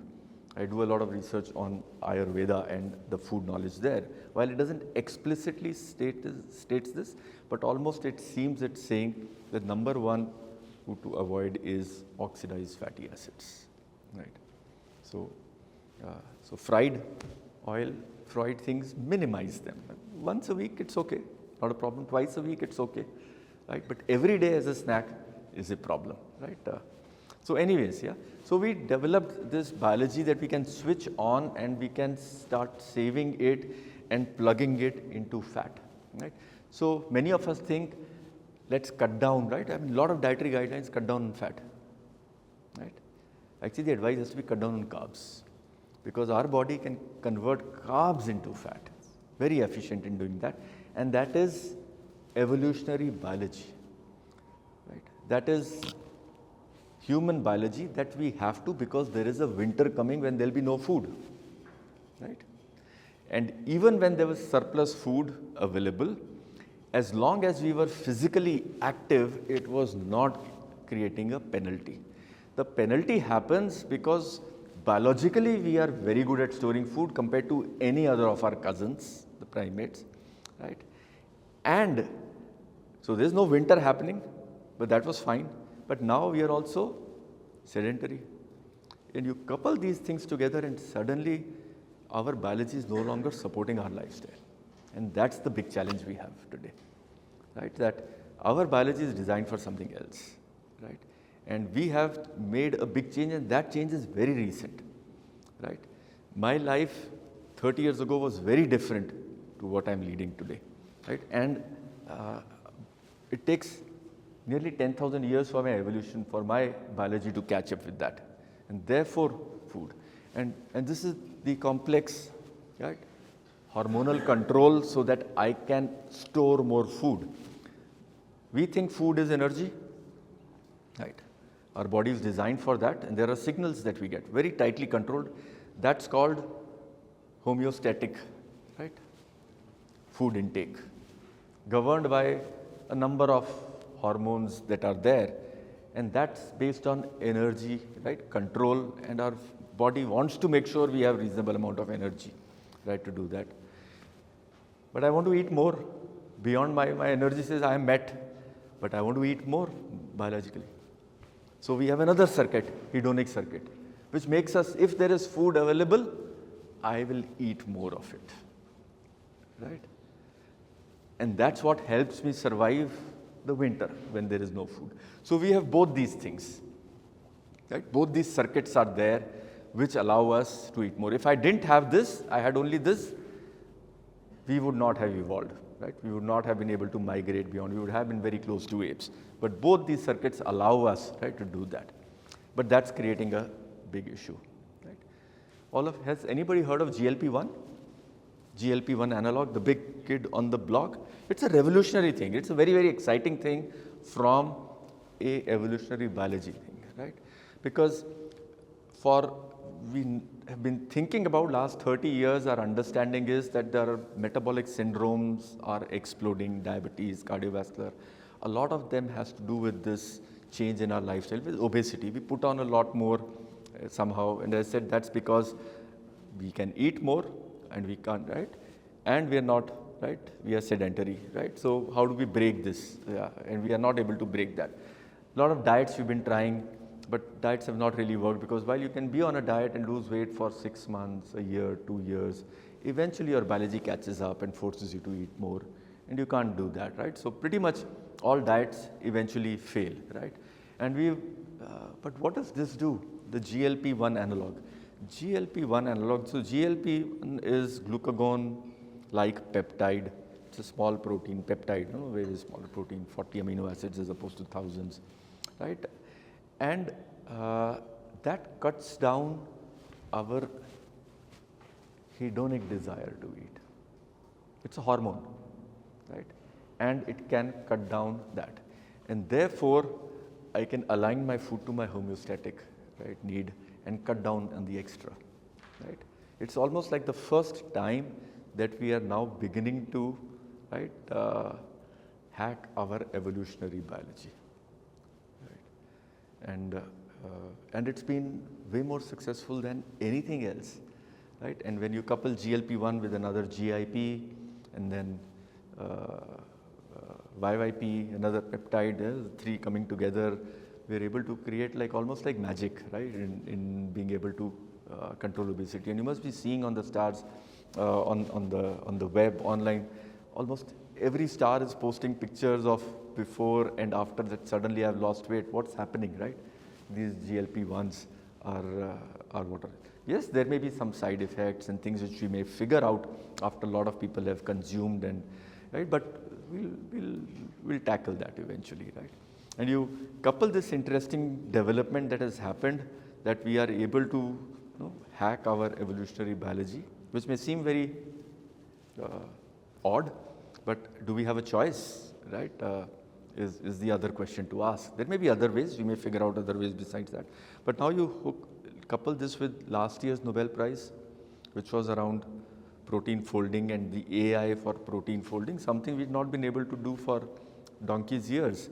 I do a lot of research on Ayurveda and the food knowledge there. While it doesn't explicitly states this, but almost it seems it's saying the number one food to avoid is oxidized fatty acids, right? So, so fried oil, fried things, minimize them. Once a week, it's okay, not a problem. Twice a week, it's okay, right? But every day as a snack is a problem, right? So anyways, yeah. So we developed this biology that we can switch on and we can start saving it and plugging it into fat, right? So many of us think, let's cut down, right? I mean, a lot of dietary guidelines cut down on fat, right? Actually, the advice has to be cut down on carbs, because our body can convert carbs into fat, very efficient in doing that, and that is evolutionary biology, right? That is human biology that we have to, because there is a winter coming when there will be no food, right? And even when there was surplus food available, as long as we were physically active, it was not creating a penalty. The penalty happens because biologically we are very good at storing food compared to any other of our cousins, the primates, right? And so there's no winter happening, but that was fine. But now we are also sedentary. And you couple these things together and suddenly our biology is no longer supporting our lifestyle. And that's the big challenge we have today, right? That our biology is designed for something else, right? And we have made a big change, and that change is very recent, right? My life 30 years ago was very different to what I'm leading today, right? And it takes nearly 10,000 years for my evolution, for my biology to catch up with that, and therefore food. And this is the complex, right, hormonal control so that I can store more food. We think food is energy, right? Our body is designed for that, and there are signals that we get, very tightly controlled. That's called homeostatic, right, food intake, governed by a number of hormones that are there. and that's based on energy, right, control, and our body wants to make sure we have reasonable amount of energy, right, to do that. But I want to eat more. Beyond my energy says I am met, but I want to eat more biologically. So we have another circuit, hedonic circuit, which makes us, if there is food available, I will eat more of it, right? And that's what helps me survive the winter when there is no food. So we have both these things, right? Both these circuits are there which allow us to eat more. If I didn't have this, I had only this, we would not have evolved, right? We would not have been able to migrate beyond. We would have been very close to apes. But both these circuits allow us, right, to do that. But that's creating a big issue, right? Has anybody heard of GLP-1? GLP-1 analog, the big kid on the block? It's a revolutionary thing. It's a very, very exciting thing from a evolutionary biology thing, right? Because we have been thinking about last 30 years, our understanding is that there are metabolic syndromes are exploding, diabetes, cardiovascular. A lot of them has to do with this change in our lifestyle, with obesity. We put on a lot more somehow, and as I said, that's because we can eat more and we can't, right? And we are not, right? We are sedentary, right? So how do we break this? Yeah, and we are not able to break that. A lot of diets we've been trying, but diets have not really worked, because while you can be on a diet and lose weight for 6 months, a year, 2 years, eventually your biology catches up and forces you to eat more, and you can't do that, right? So pretty much all diets eventually fail, right? And but what does this do? The GLP-1 analog. GLP-1 analog, so GLP is glucagon-like peptide. It's a small protein peptide, very small protein, 40 amino acids as opposed to thousands, right? And that cuts down our hedonic desire to eat. It's a hormone, right? And it can cut down that. And therefore, I can align my food to my homeostatic, right, need and cut down on the extra, right? It's almost like the first time that we are now beginning to, right, hack our evolutionary biology, right? And it's been way more successful than anything else, right? And when you couple GLP-1 with another GIP and then YYP, another peptide, three coming together, we're able to create almost like magic, right, in being able to control obesity. And you must be seeing on the stars, on the web, online, almost every star is posting pictures of before and after that suddenly I've lost weight. What's happening, right? These GLP-1s are what are. Yes, there may be some side effects and things which we may figure out after a lot of people have consumed, and right, but we'll tackle that eventually, right? And you couple this interesting development that has happened, that we are able to hack our evolutionary biology, which may seem very odd, but do we have a choice, right? Is the other question to ask. There may be other ways, we may figure out other ways besides that. But now you couple this with last year's Nobel Prize, which was around protein folding and the AI for protein folding, something we've not been able to do for donkey's years.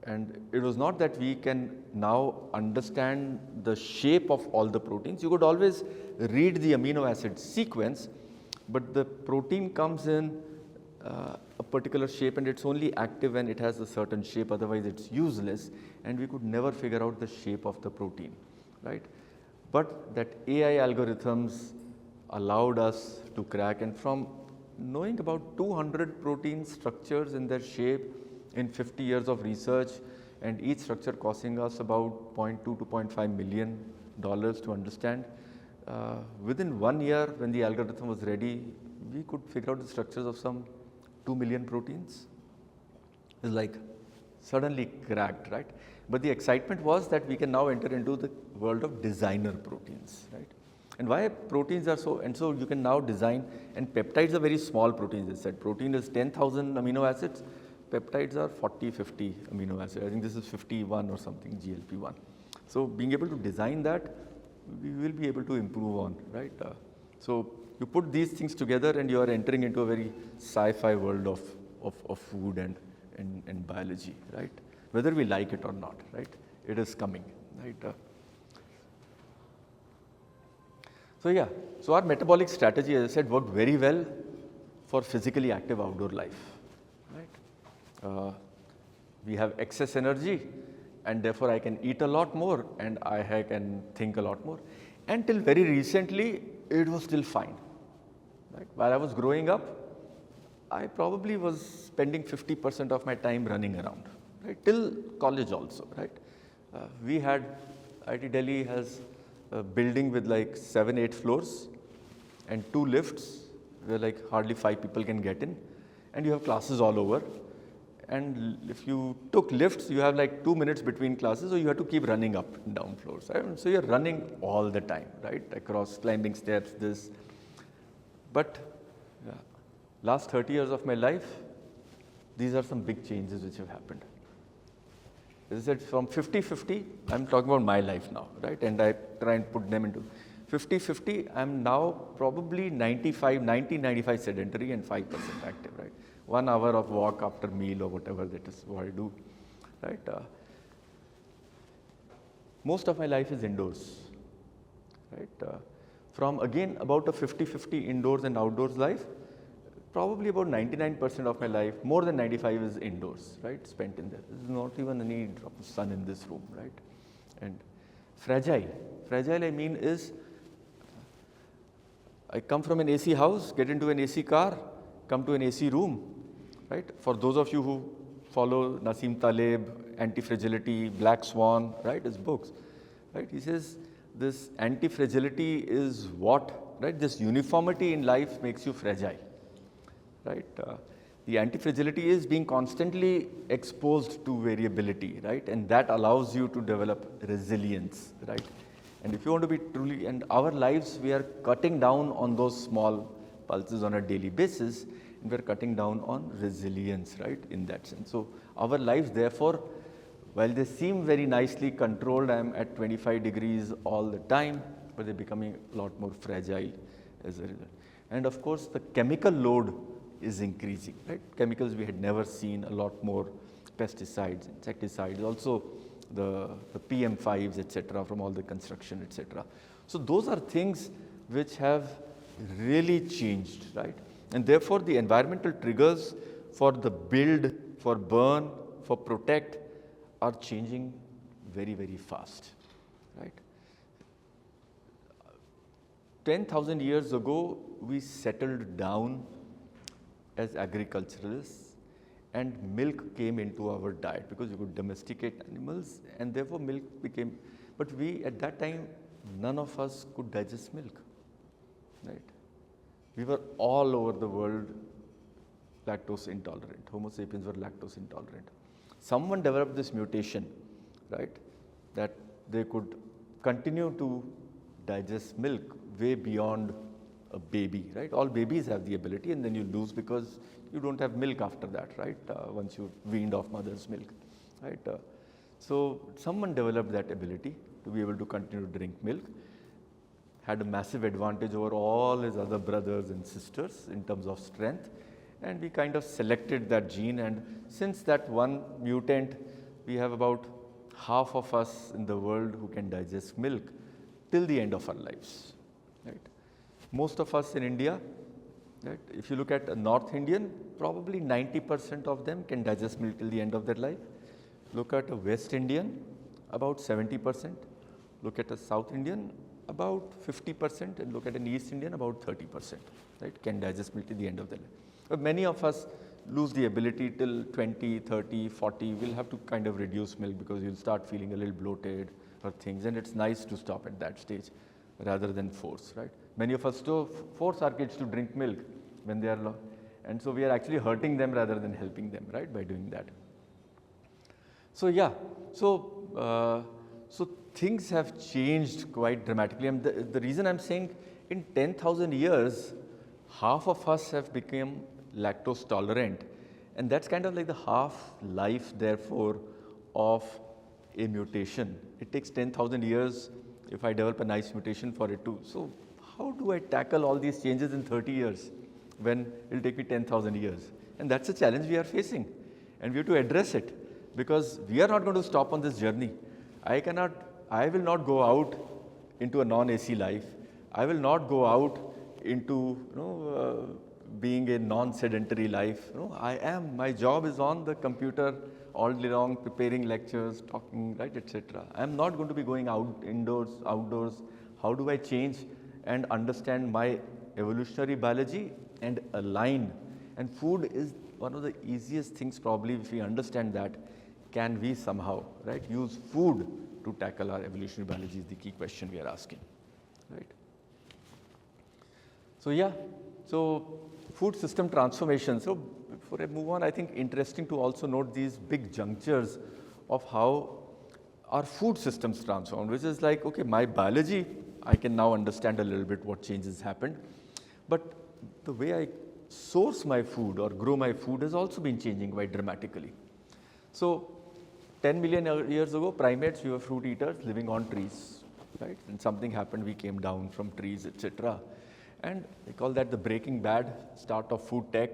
And it was not that we can now understand the shape of all the proteins. You could always read the amino acid sequence, but the protein comes in a particular shape and it's only active when it has a certain shape, otherwise it's useless, and we could never figure out the shape of the protein, right? But that AI algorithms allowed us to crack, and from knowing about 200 protein structures in their shape in 50 years of research, and each structure costing us about $0.2 to $0.5 million to understand, within 1 year when the algorithm was ready, we could figure out the structures of some 2 million proteins. It's like suddenly cracked, right? But the excitement was that we can now enter into the world of designer proteins, right? And why proteins are so, and so you can now design, and peptides are very small proteins. As I said, protein is 10,000 amino acids, peptides are 40, 50 amino acids. I think this is 51 or something, GLP-1. So being able to design that, we will be able to improve on, right? So you put these things together and you are entering into a very sci-fi world of food and biology, right? whether we like it or not, right? It is coming, right? So yeah, so our metabolic strategy, as I said, worked very well for physically active outdoor life, right? We have excess energy, and therefore I can eat a lot more, and I can think a lot more. Until very recently, it was still fine. Right? While I was growing up, I probably was spending 50% of my time running around, right? Till college also, right? We had, IIT Delhi has a building with like 7, 8 floors and 2 lifts where like hardly 5 people can get in, and you have classes all over. And if you took lifts, you have like 2 minutes between classes, so you have to keep running up and down floors. Right? So you're running all the time, right? Across climbing steps, this. But yeah, last 30 years of my life, these are some big changes which have happened. As I said, from 50-50, I'm talking about my life now, right? And I try and put them into 50-50, I'm now probably 95 sedentary and 5% active, right? 1 hour of walk after meal or whatever that is what I do, right? Most of my life is indoors, right? From again about a 50-50 indoors and outdoors life, probably about 99% of my life, more than 95 is indoors, right? Spent in there. There's not even any drop of sun in this room, right? And fragile I mean is, I come from an AC house, get into an AC car, come to an AC room, right? For those of you who follow Nassim Taleb, Anti-Fragility, Black Swan, right, his books, right? He says this anti-fragility is what, right? This uniformity in life makes you fragile, right? The anti-fragility is being constantly exposed to variability, right? And that allows you to develop resilience, right? And if you want to be truly, and our lives, we are cutting down on those small pulses on a daily basis, and we're cutting down on resilience, right, in that sense. So our lives, therefore, while they seem very nicely controlled, I'm at 25 degrees all the time, but they're becoming a lot more fragile as a result. And of course, the chemical load is increasing, right? Chemicals we had never seen, a lot more pesticides, insecticides, also the PM5s, etc., from all the construction, etc. So those are things which have really changed, right? And therefore, the environmental triggers for the build, for burn, for protect are changing very, very fast, right? 10,000 years ago, we settled down as agriculturalists, and milk came into our diet because you could domesticate animals, and therefore milk became, but we, at that time, none of us could digest milk, right? We were all over the world lactose intolerant. Homo sapiens were lactose intolerant. Someone developed this mutation, right, that they could continue to digest milk way beyond a baby, right? All babies have the ability, and then you lose because you don't have milk after that, right? Once you're weaned off mother's milk, right? So someone developed that ability to be able to continue to drink milk, had a massive advantage over all his other brothers and sisters in terms of strength, and we kind of selected that gene, and since that one mutant, we have about half of us in the world who can digest milk till the end of our lives, right? Most of us in India, right, if you look at a North Indian, probably 90% of them can digest milk till the end of their life. Look at a West Indian, about 70%. Look at a South Indian, about 50%, and look at an East Indian, about 30%, right, can digest milk till the end of their life. But many of us lose the ability till 20, 30, 40. We'll have to kind of reduce milk because you'll start feeling a little bloated or things, and it's nice to stop at that stage rather than force, right? Many of us still force our kids to drink milk when they are low, and so we are actually hurting them rather than helping them, right, by doing that. So yeah, so things have changed quite dramatically, and the reason I'm saying in 10,000 years, half of us have become lactose tolerant, and that's kind of like the half life, therefore, of a mutation. It takes 10,000 years if I develop a nice mutation for it too. So how do I tackle all these changes in 30 years when it will take me 10,000 years? And that's a challenge we are facing, and we have to address it. because we are not going to stop on this journey. I will not go out into a non-AC life. I will not go out into being a non-sedentary life. My job is on the computer all day long, preparing lectures, talking, right, etc. I am not going to be going out indoors, outdoors. How do I change and understand my evolutionary biology and align? And food is one of the easiest things probably, if we understand that, can we somehow, right, use food to tackle our evolutionary biology is the key question we are asking, right? So yeah, so food system transformation. So before I move on, I think interesting to also note these big junctures of how our food systems transform, which is like, okay, my biology, I can now understand a little bit what changes happened, but the way I source my food or grow my food has also been changing quite dramatically. So 10 million years ago, primates, we were fruit eaters living on trees, right? And something happened, we came down from trees, etc. And they call that the Breaking Bad start of food tech,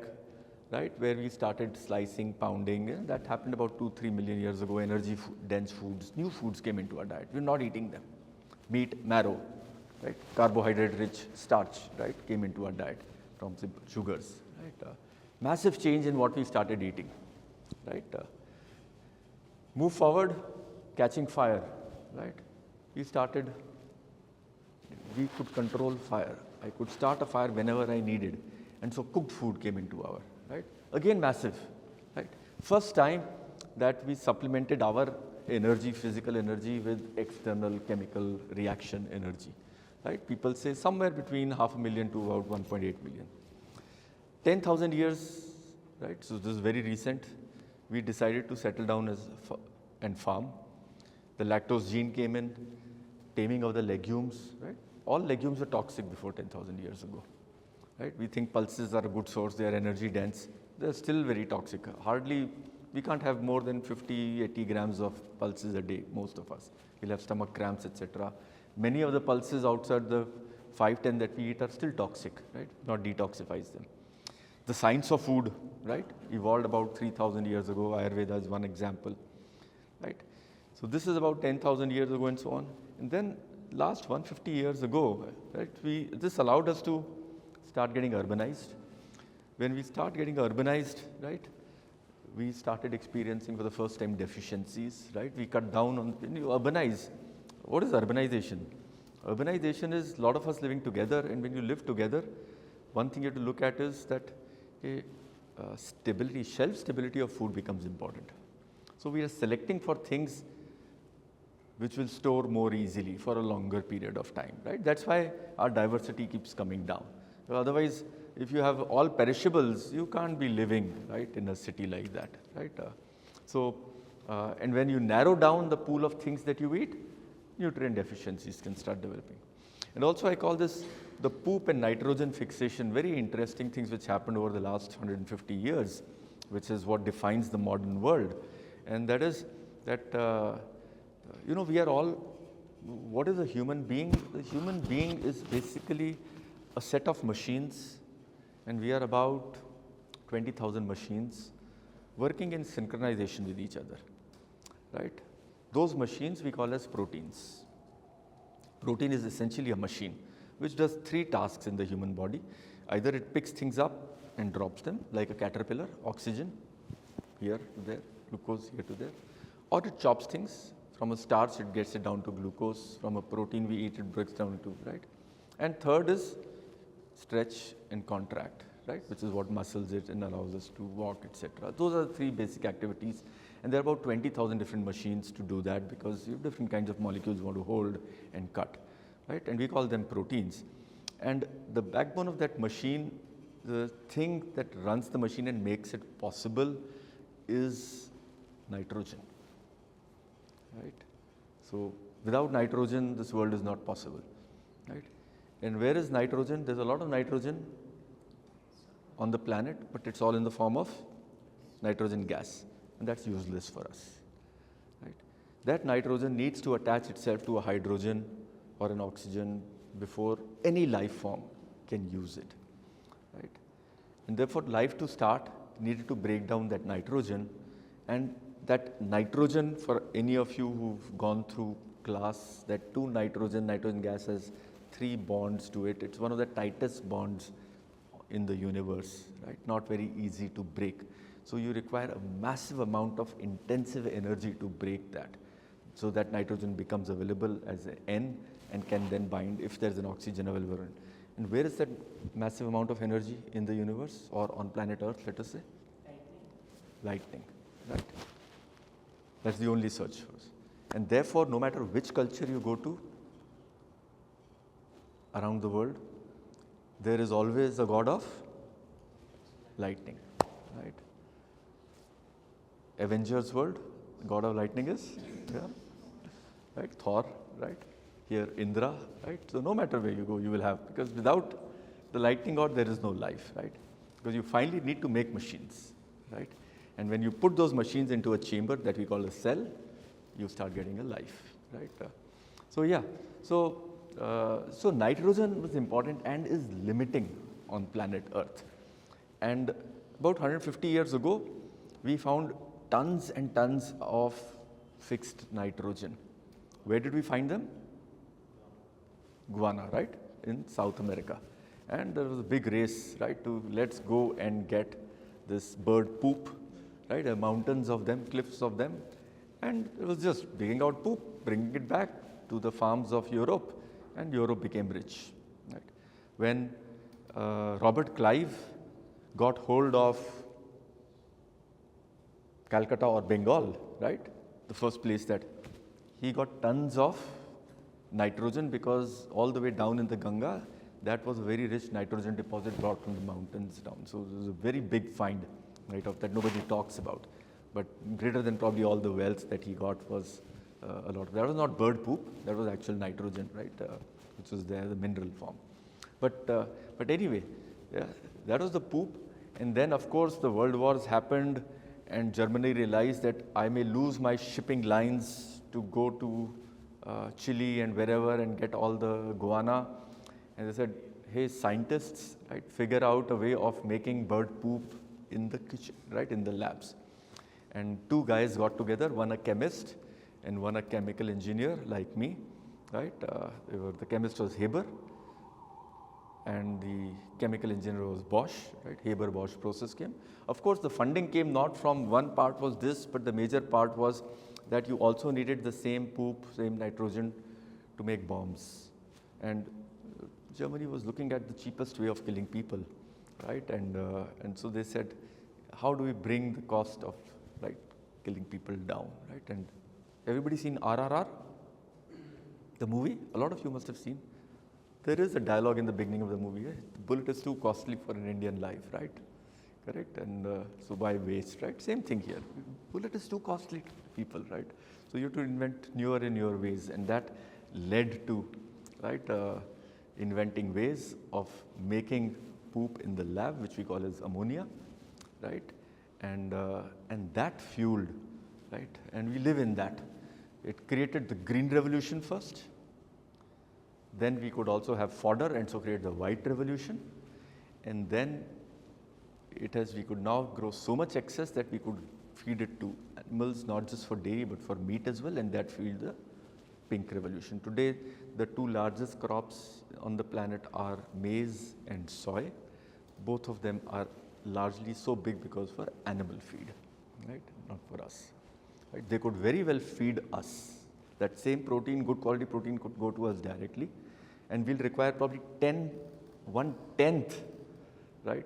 right? Where we started slicing, pounding. And that happened about 2-3 million years ago. Energy dense foods, new foods came into our diet. We're not eating them. Meat, marrow, right? Carbohydrate rich starch, right? Came into our diet from sugars, right? Massive change in what we started eating, right? Move forward, catching fire, right? We could control fire. I could start a fire whenever I needed. And so cooked food came into our, right? Again, massive, right? First time that we supplemented our energy, physical energy with external chemical reaction energy, right? People say somewhere between 500,000 to about 1.8 million. 10,000 years, right? So this is very recent. We decided to settle down and farm. The lactose gene came in, taming of the legumes, right? All legumes were toxic before 10,000 years ago, right? We think pulses are a good source, they are energy dense. They're still very toxic. Hardly, we can't have more than 50, 80 grams of pulses a day, most of us. We'll have stomach cramps, etc. Many of the pulses outside the 5-10 that we eat are still toxic, right? Not detoxifies them. The science of food, right, evolved about 3,000 years ago. Ayurveda is one example, right? So this is about 10,000 years ago and so on. And then last 150 years ago, right, this allowed us to start getting urbanized. When we start getting urbanized, right, we started experiencing for the first time deficiencies, right? We cut down on, when you urbanize, what is urbanization? Urbanization is a lot of us living together, and when you live together, one thing you have to look at is that stability, shelf stability of food becomes important. So we are selecting for things which will store more easily for a longer period of time, right? That's why our diversity keeps coming down. Otherwise, if you have all perishables, you can't be living, right, in a city like that, right? And when you narrow down the pool of things that you eat, nutrient deficiencies can start developing. And also I call this the poop and nitrogen fixation, very interesting things which happened over the last 150 years, which is what defines the modern world. And that is that, we are all, what is a human being? The human being is basically a set of machines, and we are about 20,000 machines working in synchronization with each other, right? Those machines we call as proteins. Protein is essentially a machine which does 3 tasks in the human body. Either it picks things up and drops them like a caterpillar, oxygen here to there, glucose here to there, or it chops things. From a starch it gets it down to glucose, from a protein we eat it breaks down to, right? And third is stretch and contract, right, which is what muscles it and allows us to walk, etc. Those are the 3 basic activities, and there are about 20,000 different machines to do that, because you have different kinds of molecules you want to hold and cut, right? And we call them proteins. And the backbone of that machine, the thing that runs the machine and makes it possible, is nitrogen, right? So without nitrogen, this world is not possible, right? And where is nitrogen? There's a lot of nitrogen on the planet, but it's all in the form of nitrogen gas, and that's useless for us, right? That nitrogen needs to attach itself to a hydrogen or an oxygen before any life form can use it, right? And therefore, life to start needed to break down that nitrogen, and that nitrogen, for any of you who've gone through class, that nitrogen gas has 3 bonds to it. It's one of the tightest bonds in the universe, right? Not very easy to break. So you require a massive amount of intensive energy to break that, so that nitrogen becomes available as an N and can then bind if there's an oxygen available. And where is that massive amount of energy in the universe or on planet Earth, let us say? Lightning, right? That's the only search for us. And therefore, no matter which culture you go to around the world, there is always a god of lightning, right? Avengers world, the god of lightning is, yeah, right? Thor, right? Here Indra, right? So no matter where you go, you will have, because without the lightning god, there is no life, right? Because you finally need to make machines, right? And when you put those machines into a chamber that we call a cell, you start getting a life, right? So nitrogen was important and is limiting on planet Earth. And about 150 years ago, we found tons and tons of fixed nitrogen. Where did we find them? Guyana, right? In South America. And there was a big race, right, to let's go and get this bird poop, right? There are mountains of them, cliffs of them. And it was just digging out poop, bringing it back to the farms of Europe, and Europe became rich. Right? When Robert Clive got hold of Calcutta or Bengal, right? The first place that he got tons of nitrogen, because all the way down in the Ganga, that was a very rich nitrogen deposit brought from the mountains down. So it was a very big find, right, of that nobody talks about. But greater than probably all the wealth that he got was a lot. That was not bird poop, that was actual nitrogen, right, which was there, the mineral form. But anyway, yeah, that was the poop. And then, of course, the world wars happened, and Germany realized that I may lose my shipping lines to go to Chile and wherever and get all the guana. And they said, hey, scientists, right, figure out a way of making bird poop in the kitchen, right, in the labs. And 2 guys got together, one a chemist and one a chemical engineer like me, right? The chemist was Haber and the chemical engineer was Bosch, right? Haber-Bosch process came. Of course, the funding came not from one part was this, but the major part was that you also needed the same poop, same nitrogen to make bombs. And Germany was looking at the cheapest way of killing people, right? And so they said, how do we bring the cost of, right, killing people down, right? And everybody seen RRR, the movie? A lot of you must have seen. There is a dialogue in the beginning of the movie. The bullet is too costly for an Indian life, right? Correct? And so why waste, right? Same thing here. Bullet is too costly to people, right? So you have to invent newer and newer ways, and that led to, right, inventing ways of making poop in the lab, which we call as ammonia, right? And that fueled, right? And we live in that. It created the green revolution first. Then we could also have fodder, and so create the white revolution. And then we could now grow so much excess that we could feed it to animals, not just for dairy, but for meat as well, and that fueled the pink revolution. Today, the 2 largest crops on the planet are maize and soy. Both of them are largely so big because for animal feed, right? Not for us. Right? They could very well feed us. That same protein, good quality protein, could go to us directly, and we'll require probably 1/10, right,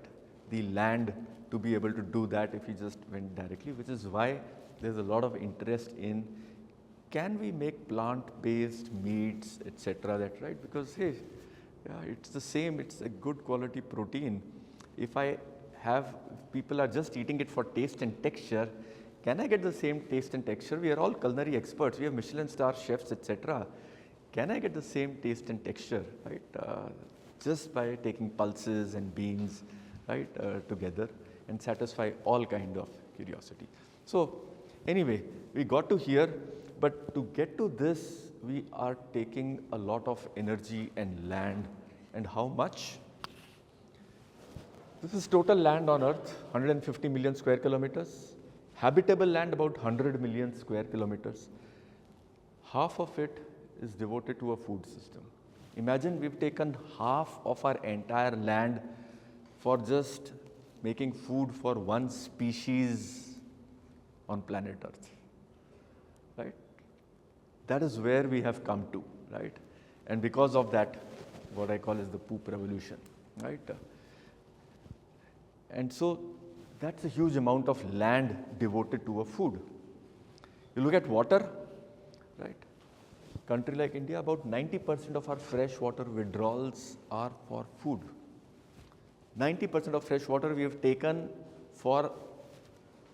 the land to be able to do that if we just went directly, which is why there's a lot of interest in, can we make plant-based meats, etc. That, right? Because hey, yeah, it's the same, it's a good quality protein. If people are just eating it for taste and texture, can I get the same taste and texture? We are all culinary experts. We have Michelin star chefs, etc. Can I get the same taste and texture, right? Just by taking pulses and beans, right, together, and satisfy all kind of curiosity. So anyway, we got to here, but to get to this, we are taking a lot of energy and land. And how much? This is total land on Earth, 150 million square kilometers. Habitable land about 100 million square kilometers. Half of it is devoted to a food system. Imagine we've taken half of our entire land for just making food for one species on planet Earth, right? That is where we have come to, right? And because of that, what I call is the poop revolution, right? And so that's a huge amount of land devoted to a food. You look at water, right? Country like India, about 90% of our fresh water withdrawals are for food. 90% of fresh water we have taken for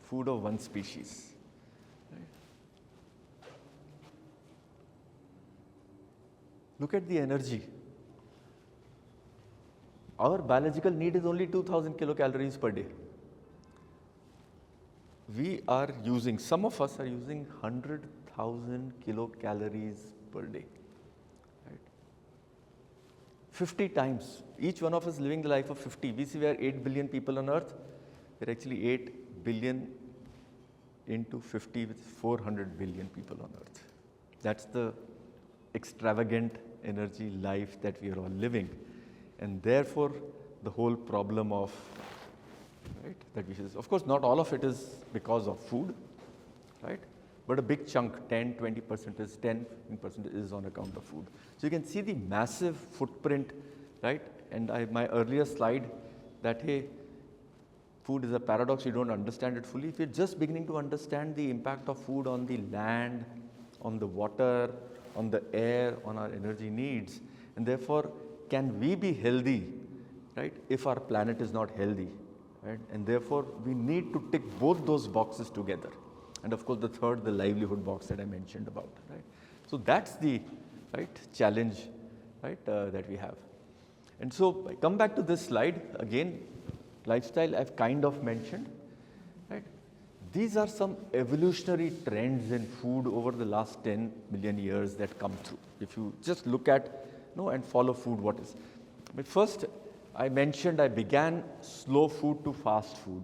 food of one species. Right? Look at the energy. Our biological need is only 2000 kilocalories per day. We are using, some of us are using 100,000 kilocalories per day. Right? 50 times. Each one of us living the life of 50. We see we are 8 billion people on earth. We're actually 8 billion into 50, which is 400 billion people on earth. That's the extravagant energy life that we are all living. And therefore, the whole problem of, right, that we should, of course, not all of it is because of food, right? But a big chunk, 10, 20% is 10% is on account of food. So you can see the massive footprint, right? And my earlier slide that, hey, food is a paradox, you don't understand it fully. If you're just beginning to understand the impact of food on the land, on the water, on the air, on our energy needs, and therefore, can we be healthy, right, if our planet is not healthy, right? And therefore, we need to tick both those boxes together. And of course, the third, the livelihood box that I mentioned about, right? So that's the, right, challenge, right, that we have. And so I come back to this slide again. Lifestyle I've kind of mentioned, right? These are some evolutionary trends in food over the last 10 million years that come through. If you just look at, and follow food, what is. But first, I mentioned I began slow food to fast food,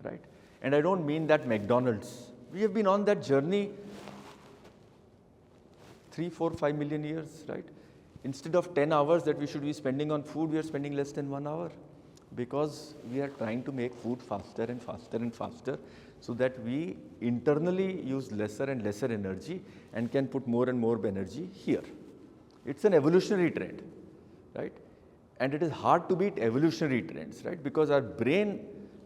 right? And I don't mean that McDonald's. We have been on that journey 3, 4, 5 million years, right? Instead of 10 hours that we should be spending on food, we are spending less than 1 hour because we are trying to make food faster and faster and faster so that we internally use lesser and lesser energy and can put more and more energy here. It's an evolutionary trend, right? And it is hard to beat evolutionary trends, right? Because our brain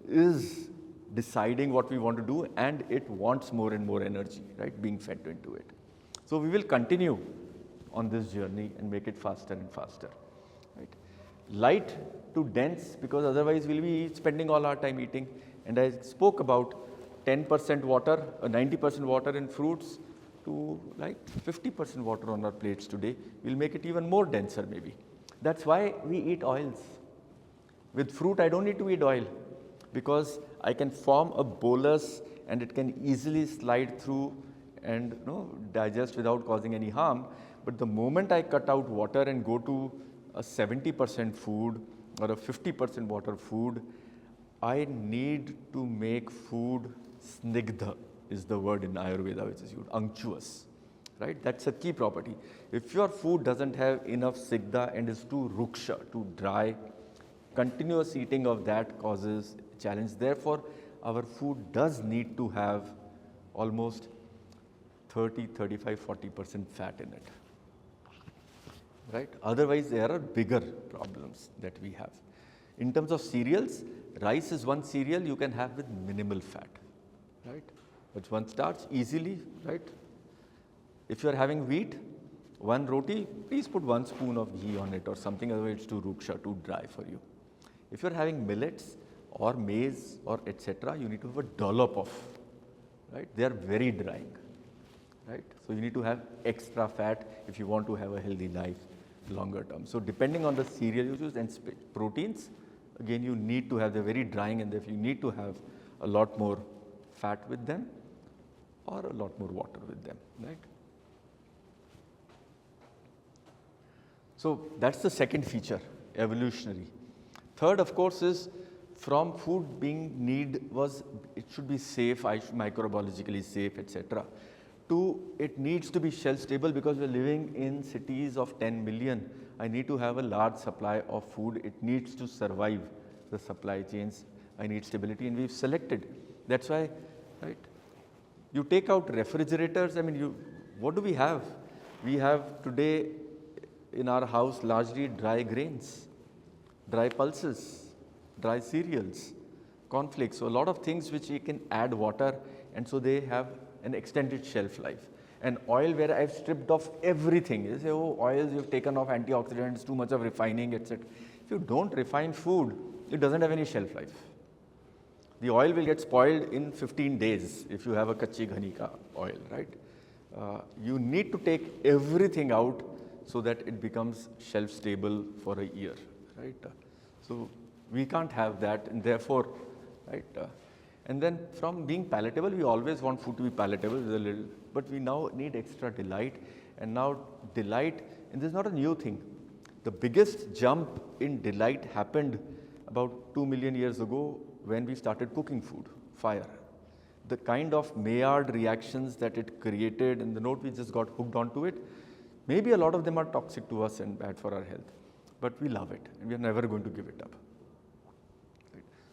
is deciding what we want to do and it wants more and more energy, right, being fed into it. So we will continue on this journey and make it faster and faster, right? Light to dense, because otherwise we'll be spending all our time eating. And I spoke about 10% water, 90% water in fruits to like 50% water on our plates today. We'll make it even more denser maybe. That's why we eat oils. With fruit, I don't need to eat oil because I can form a bolus and it can easily slide through and digest without causing any harm. But the moment I cut out water and go to a 70% food or a 50% water food, I need to make food snigdha is the word in Ayurveda which is used, unctuous, right? That's a key property. If your food doesn't have enough snigdha and is too ruksha, too dry, continuous eating of that causes challenge. Therefore, our food does need to have almost 30, 35, 40% fat in it, right? Otherwise, there are bigger problems that we have. In terms of cereals, rice is one cereal you can have with minimal fat, right? It's one starch easily, right? If you are having wheat, one roti, please put 1 spoon of ghee on it or something, otherwise it's too ruksha, too dry for you. If you're having millets or maize or etc., you need to have a dollop of, right? They are very drying, right? So you need to have extra fat if you want to have a healthy life longer term. So depending on the cereal you choose and proteins, again you need to have, they're very drying and therefore you need to have a lot more fat with them or a lot more water with them, right? So that's the second feature, evolutionary. Third, of course, is from food being need was, it should be safe, microbiologically safe, etc., to it needs to be shelf stable because we're living in cities of 10 million. I need to have a large supply of food. It needs to survive the supply chains. I need stability, and we've selected. That's why, right? You take out refrigerators. I mean, what do we have? We have today in our house largely dry grains, dry pulses, dry cereals, cornflakes. So a lot of things which you can add water, and so they have an extended shelf life. And oil, where I've stripped off everything. You say, oh, oils, you've taken off antioxidants, too much of refining, etc. If you don't refine food, it doesn't have any shelf life. The oil will get spoiled in 15 days if you have a kachi ghani ka oil, right? You need to take everything out so that it becomes shelf stable for a year, right? So we can't have that, and therefore, right? And then from being palatable, we always want food to be palatable, but we now need extra delight. And now delight, and this is not a new thing. The biggest jump in delight happened about 2 million years ago when we started cooking food, fire. The kind of Maillard reactions that it created, and the note we just got hooked onto it, maybe a lot of them are toxic to us and bad for our health, but we love it, and we are never going to give it up.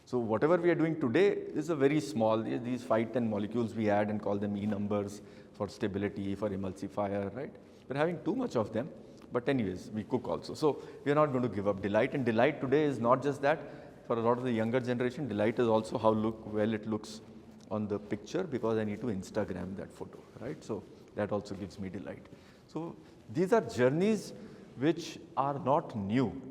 So whatever we are doing today is a very small, these 5-10 molecules we add and call them E numbers for stability, for emulsifier, right? We're having too much of them, but anyways, we cook also. So we are not going to give up delight, and delight today is not just that. For a lot of the younger generation, delight is also how well it looks on the picture, because I need to Instagram that photo, right? So that also gives me delight. So these are journeys which are not new.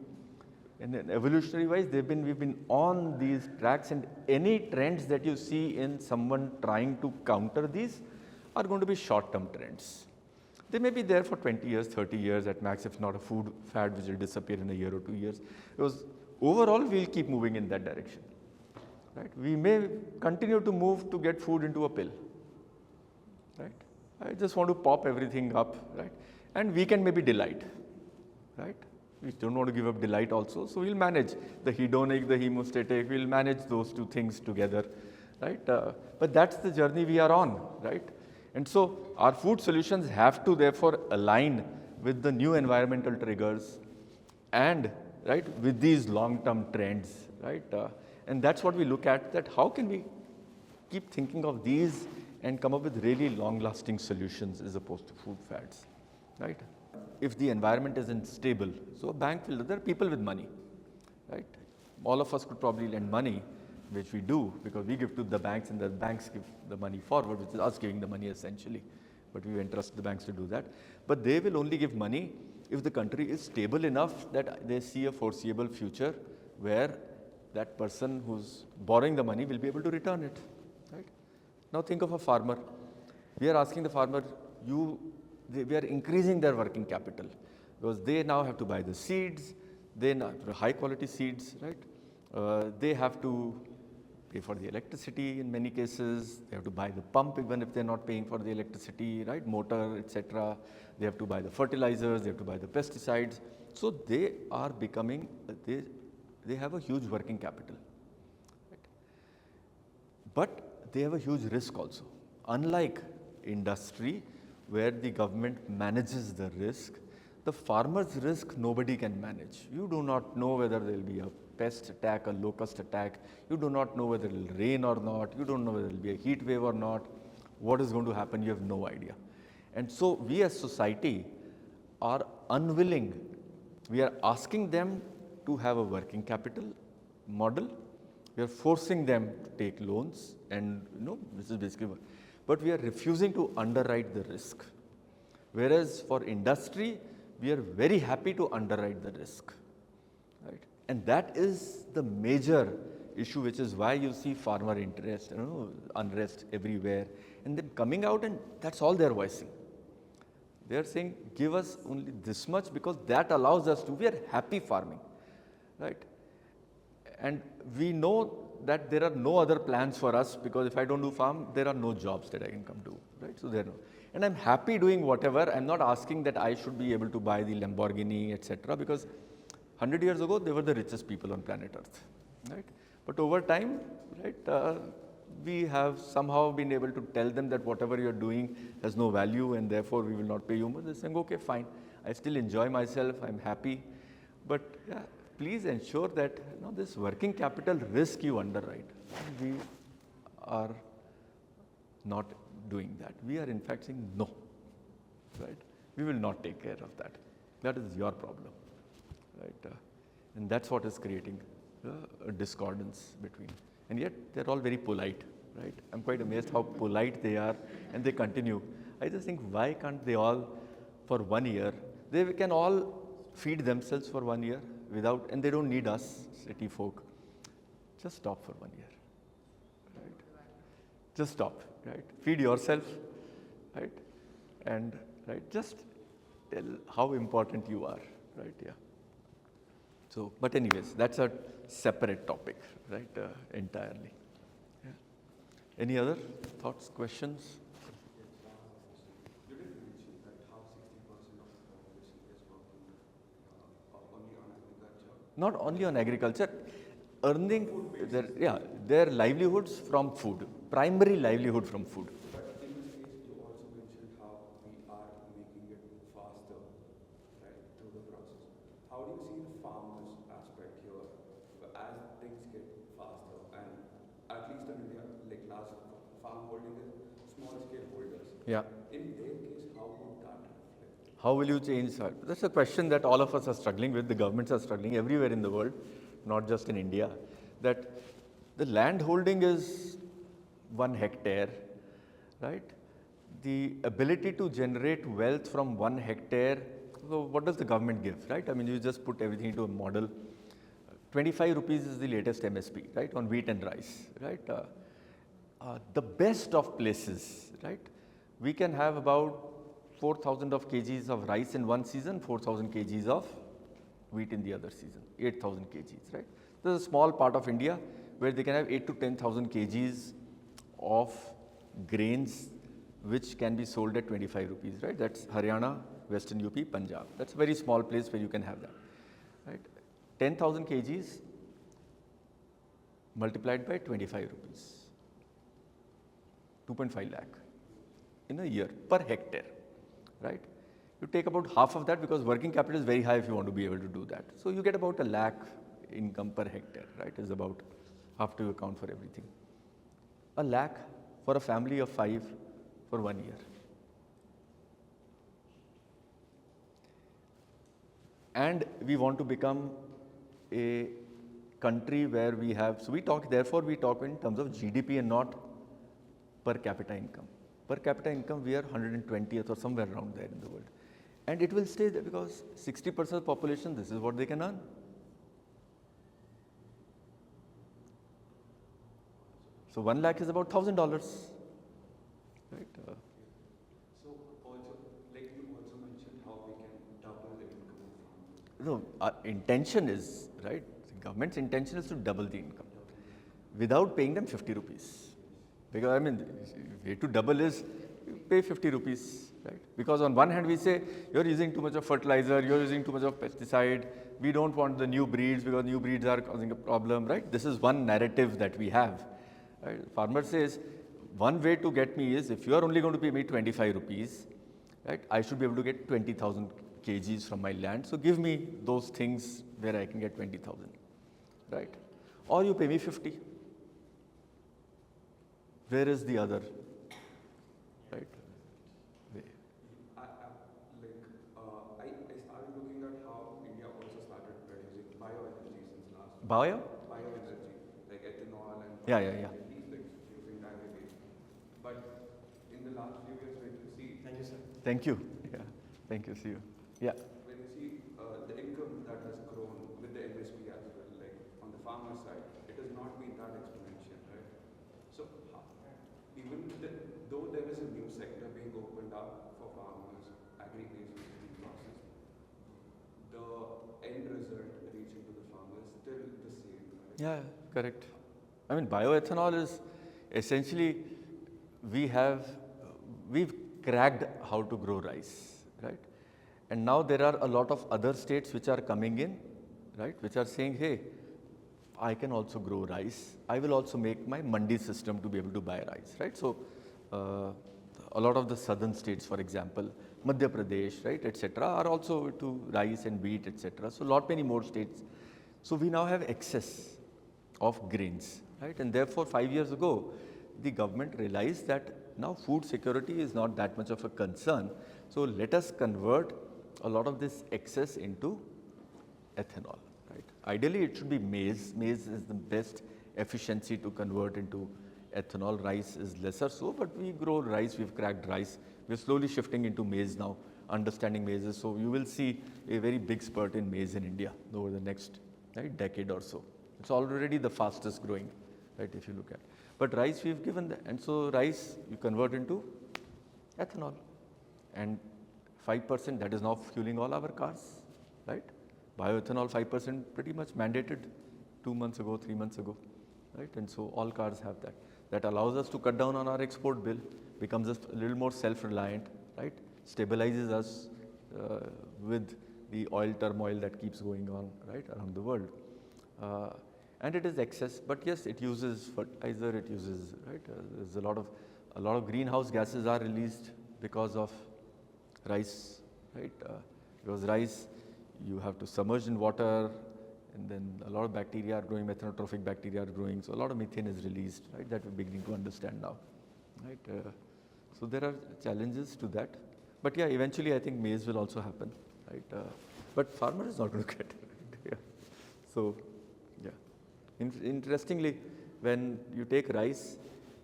And evolutionary wise, we've been on these tracks, and any trends that you see in someone trying to counter these are going to be short-term trends. They may be there for 20 years, 30 years at max, if not a food fad which will disappear in a year or 2 years. Because overall, we'll keep moving in that direction. Right? We may continue to move to get food into a pill. Right? I just want to pop everything up, right? And we can maybe delight, right? We don't want to give up delight also, so we'll manage the hedonic, the hemostatic, we'll manage those two things together, right? But that's the journey we are on, right? And so our food solutions have to therefore align with the new environmental triggers and, right, with these long-term trends, right? And that's what we look at, that how can we keep thinking of these and come up with really long-lasting solutions as opposed to food fads, right? If the environment isn't stable, so a bank will, there are people with money, right? All of us could probably lend money, which we do because we give to the banks and the banks give the money forward, which is us giving the money essentially. But we entrust the banks to do that. But they will only give money if the country is stable enough that they see a foreseeable future where that person who's borrowing the money will be able to return it, right? Now think of a farmer. We are asking the farmer, we are increasing their working capital because they now have to buy the seeds, they now high quality seeds, right? They have to pay for the electricity in many cases, they have to buy the pump even if they're not paying for the electricity, right? Motor, etc. They have to buy the fertilizers, they have to buy the pesticides. So they are becoming, they have a huge working capital, right? But they have a huge risk also. Unlike industry, where the government manages the risk, the farmer's risk nobody can manage. You do not know whether there will be a pest attack, a locust attack. You do not know whether it will rain or not. You don't know whether there will be a heat wave or not. What is going to happen, you have no idea. And so we as society are unwilling. We are asking them to have a working capital model. We are forcing them to take loans, and this is basically what. But we are refusing to underwrite the risk. Whereas for industry, we are very happy to underwrite the risk, right? And that is the major issue, which is why you see farmer interest, unrest everywhere, and then coming out, and that's all they're voicing. They're saying, give us only this much because that allows us to, we are happy farming, right? And we know that there are no other plans for us because if I don't do farm, there are no jobs that I can come do, right? So there are no. And I'm happy doing whatever. I'm not asking that I should be able to buy the Lamborghini, etc. because 100 years ago, they were the richest people on planet Earth, right? But over time, right, we have somehow been able to tell them that whatever you're doing has no value and therefore we will not pay you more. They're saying, okay, fine, I still enjoy myself, I'm happy. But yeah, please ensure that this working capital risk you underwrite. We are not doing that. We are in fact saying no, right? We will not take care of that. That is your problem, right? And that's what is creating a discordance between. And yet they're all very polite, right? I'm quite amazed how polite they are and they continue. I just think, why can't they all, for 1 year, they can all feed themselves for 1 year without, and they don't need us, city folk. Just stop for 1 year, right? Just stop, right? Feed yourself, right? And right, just tell how important you are, right? Yeah. So, but anyways, that's a separate topic, right? Entirely. Yeah. Any other thoughts, questions? You did mention that how 60% of the population is working only on agriculture. Not only on agriculture, earning their livelihoods from food, primary livelihood from food. But in this case, you also mentioned how we are making it faster, right, through the process. How do you see the farmers aspect here as things get faster? And at least in India, like large farm holding is small scale holders. Yeah. In their case, how would that reflect? How will you change that? That's a question that all of us are struggling with. The governments are struggling everywhere in the world, not just in India. That the land holding is 1 hectare, right? The ability to generate wealth from 1 hectare, so what does the government give, right? I mean, you just put everything into a model. 25 rupees is the latest MSP, right, on wheat and rice, right? The best of places, right? We can have about 4,000 of kgs of rice in one season, 4,000 kgs of wheat in the other season, 8,000 kgs, right? There's a small part of India where they can have 8 to 10,000 kgs of grains which can be sold at 25 rupees, right? That's Haryana, Western UP, Punjab. That's a very small place where you can have that, right? 10,000 kgs multiplied by 25 rupees, 2.5 lakh in a year per hectare, right? You take about half of that because working capital is very high if you want to be able to do that. So you get about 1 lakh income per hectare, right? Is about, after you account for everything. 1 lakh for a family of 5 for 1 year. And we want to become a country where we have, so we talk, therefore we talk in terms of GDP and not per capita income. Per capita income, we are 120th or somewhere around there in the world. And it will stay there because 60% of the population, this is what they can earn. So 1 lakh is about $1,000, right? So also, like you also mentioned how we can double the income of farmers. No, our intention is, right, the government's intention is to double the income without paying them 50 rupees. Because I mean, the way to double is you pay 50 rupees, right? Because on one hand we say, you're using too much of fertilizer, you're using too much of pesticide, we don't want the new breeds because new breeds are causing a problem, right? This is one narrative that we have. Right? Farmer says, one way to get me is, if you are only going to pay me 25 rupees, right, I should be able to get 20,000 kgs from my land. So give me those things where I can get 20,000, right? Or you pay me 50. Where is the other, right? I started looking at how India also started producing bioenergy since last. Bioenergy, like ethanol and Yeah. these things using dairy waste. But in the last few years, when you see, thank you, sir. Thank you. Yeah. Thank you. See you. Yeah. When you see the income that has grown with the MSP as well, like on the farmer side, it has not been that exponential, right? So though there is a new sector being opened up for farmers, agri-based being processed, the end result reaching to the farmer is still the same, right? Yeah, correct. I mean, bioethanol is essentially, we've cracked how to grow rice, right? And now there are a lot of other states which are coming in, right, which are saying, hey, I can also grow rice. I will also make my mandi system to be able to buy rice, right? So, a lot of the southern states, for example, Madhya Pradesh, right, etc., are also to rice and wheat, etc. So, lot many more states. So, we now have excess of grains, right? And therefore, 5 years ago, the government realized that now food security is not that much of a concern. So, let us convert a lot of this excess into ethanol, right? Ideally, it should be maize. Maize is the best efficiency to convert into ethanol. Rice is lesser so, but we grow rice, we've cracked rice. We're slowly shifting into maize now, understanding maize. So, you will see a very big spurt in maize in India over the next decade or so. It's already the fastest growing, right, if you look at. But rice we've given, and so rice you convert into ethanol. And 5% that is now fueling all our cars, right? Bioethanol 5% pretty much mandated 2 months ago, 3 months ago, right? And so all cars have that. That allows us to cut down on our export bill, becomes a little more self-reliant, right? Stabilizes us with the oil turmoil that keeps going on, right, around the world. And it is excess, but yes, it uses fertilizer, it uses, right, there's a lot of greenhouse gases are released because of rice, right, because rice, you have to submerge in water, and then a lot of bacteria are growing, methanotrophic bacteria are growing, so a lot of methane is released, right, that we're beginning to understand now, right. So there are challenges to that, but yeah, eventually I think maize will also happen, right, but farmer is not going to get it, right? Yeah. So, yeah. Interestingly, when you take rice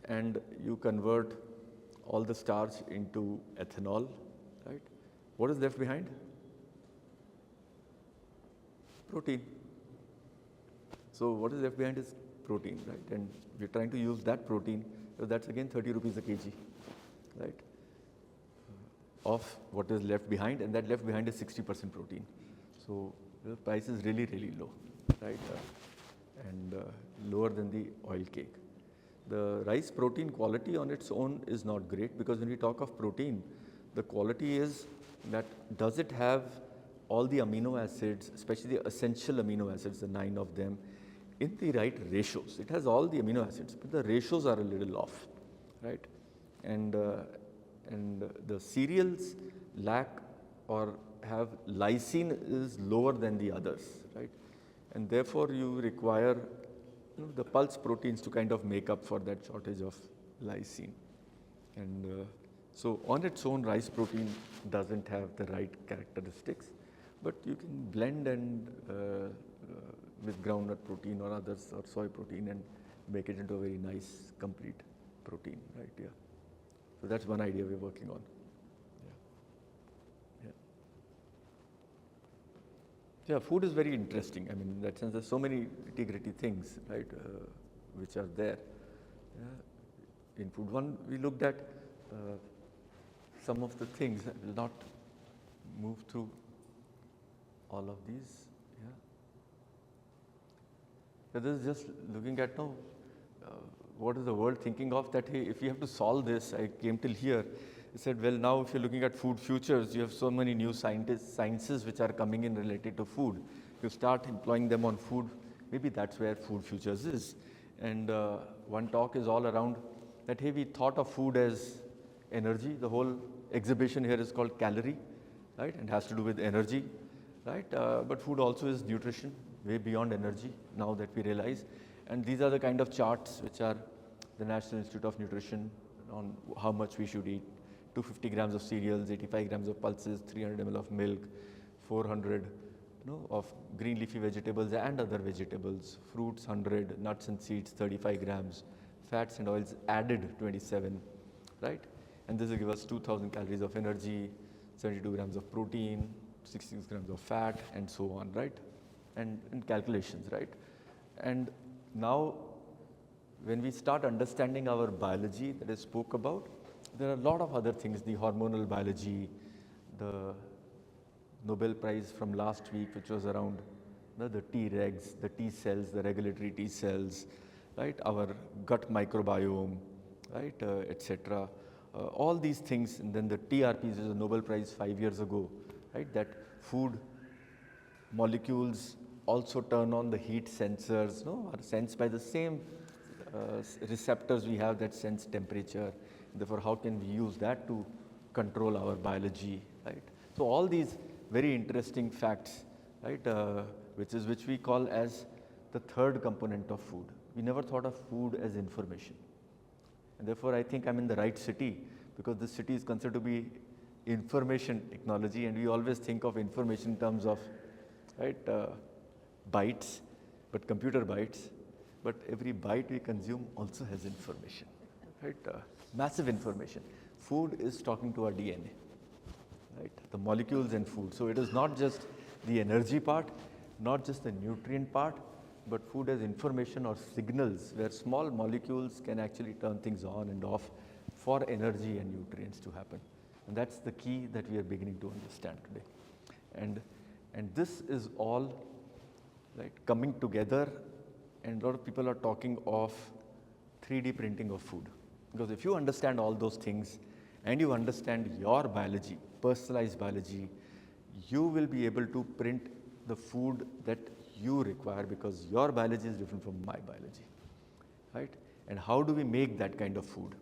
and you convert all the starch into ethanol, right, what is left behind? Protein. So, what is left behind is protein, right, and we're trying to use that protein, so that's again 30 rupees a kg, right, of what is left behind, and that left behind is 60% protein. So, the price is really, really low, right, and lower than the oil cake. The rice protein quality on its own is not great, because when we talk of protein, the quality is that does it have all the amino acids, especially the essential amino acids, the 9 of them, in the right ratios. It has all the amino acids, but the ratios are a little off, right? And the cereals lack or have lysine is lower than the others, right? And therefore, you require the pulse proteins to kind of make up for that shortage of lysine. And so, on its own, rice protein doesn't have the right characteristics, but you can blend and with groundnut protein or others or soy protein and make it into a very nice, complete protein, right? Yeah. So that's one idea we're working on. Yeah. Yeah. Yeah, food is very interesting. I mean, in that sense, there's so many nitty-gritty things, right, which are there. Yeah. In food, one we looked at some of the things. I will not move through all of these. Yeah. So this is just looking at now. What is the world thinking of that, hey, if you have to solve this, I came till here, I said, well, now if you're looking at food futures, you have so many new sciences which are coming in related to food. You start employing them on food, maybe that's where food futures is. And one talk is all around that, hey, we thought of food as energy. The whole exhibition here is called calorie, right, and has to do with energy, right, but food also is nutrition, way beyond energy, now that we realize. And these are the kind of charts which are the National Institute of Nutrition on how much we should eat. 250 grams of cereals, 85 grams of pulses, 300 ml of milk, 400 of green leafy vegetables and other vegetables, fruits 100, nuts and seeds 35 grams, fats and oils added 27, right? And this will give us 2000 calories of energy, 72 grams of protein, 66 grams of fat, and so on, right? And calculations, right? And now, when we start understanding our biology that I spoke about, there are a lot of other things, the hormonal biology, the Nobel Prize from last week, which was around the T-regs, the T cells, the regulatory T cells, right, our gut microbiome, right, etc. All these things, and then the TRPs is a Nobel Prize 5 years ago, right, that food molecules also turn on the heat sensors, no, are sensed by the same receptors we have that sense temperature. Therefore, how can we use that to control our biology, right? So all these very interesting facts, right, which we call as the third component of food. We never thought of food as information. And therefore, I think I'm in the right city, because this city is considered to be information technology, and we always think of information in terms of, right, bytes, but computer bytes. But every byte we consume also has information, right? Massive information. Food is talking to our DNA, right? The molecules in food. So it is not just the energy part, not just the nutrient part, but food has information or signals where small molecules can actually turn things on and off for energy and nutrients to happen. And that's the key that we are beginning to understand today. And this is all, right, coming together, and a lot of people are talking of 3D printing of food. Because if you understand all those things and you understand your biology, personalized biology, you will be able to print the food that you require, because your biology is different from my biology, right? And how do we make that kind of food?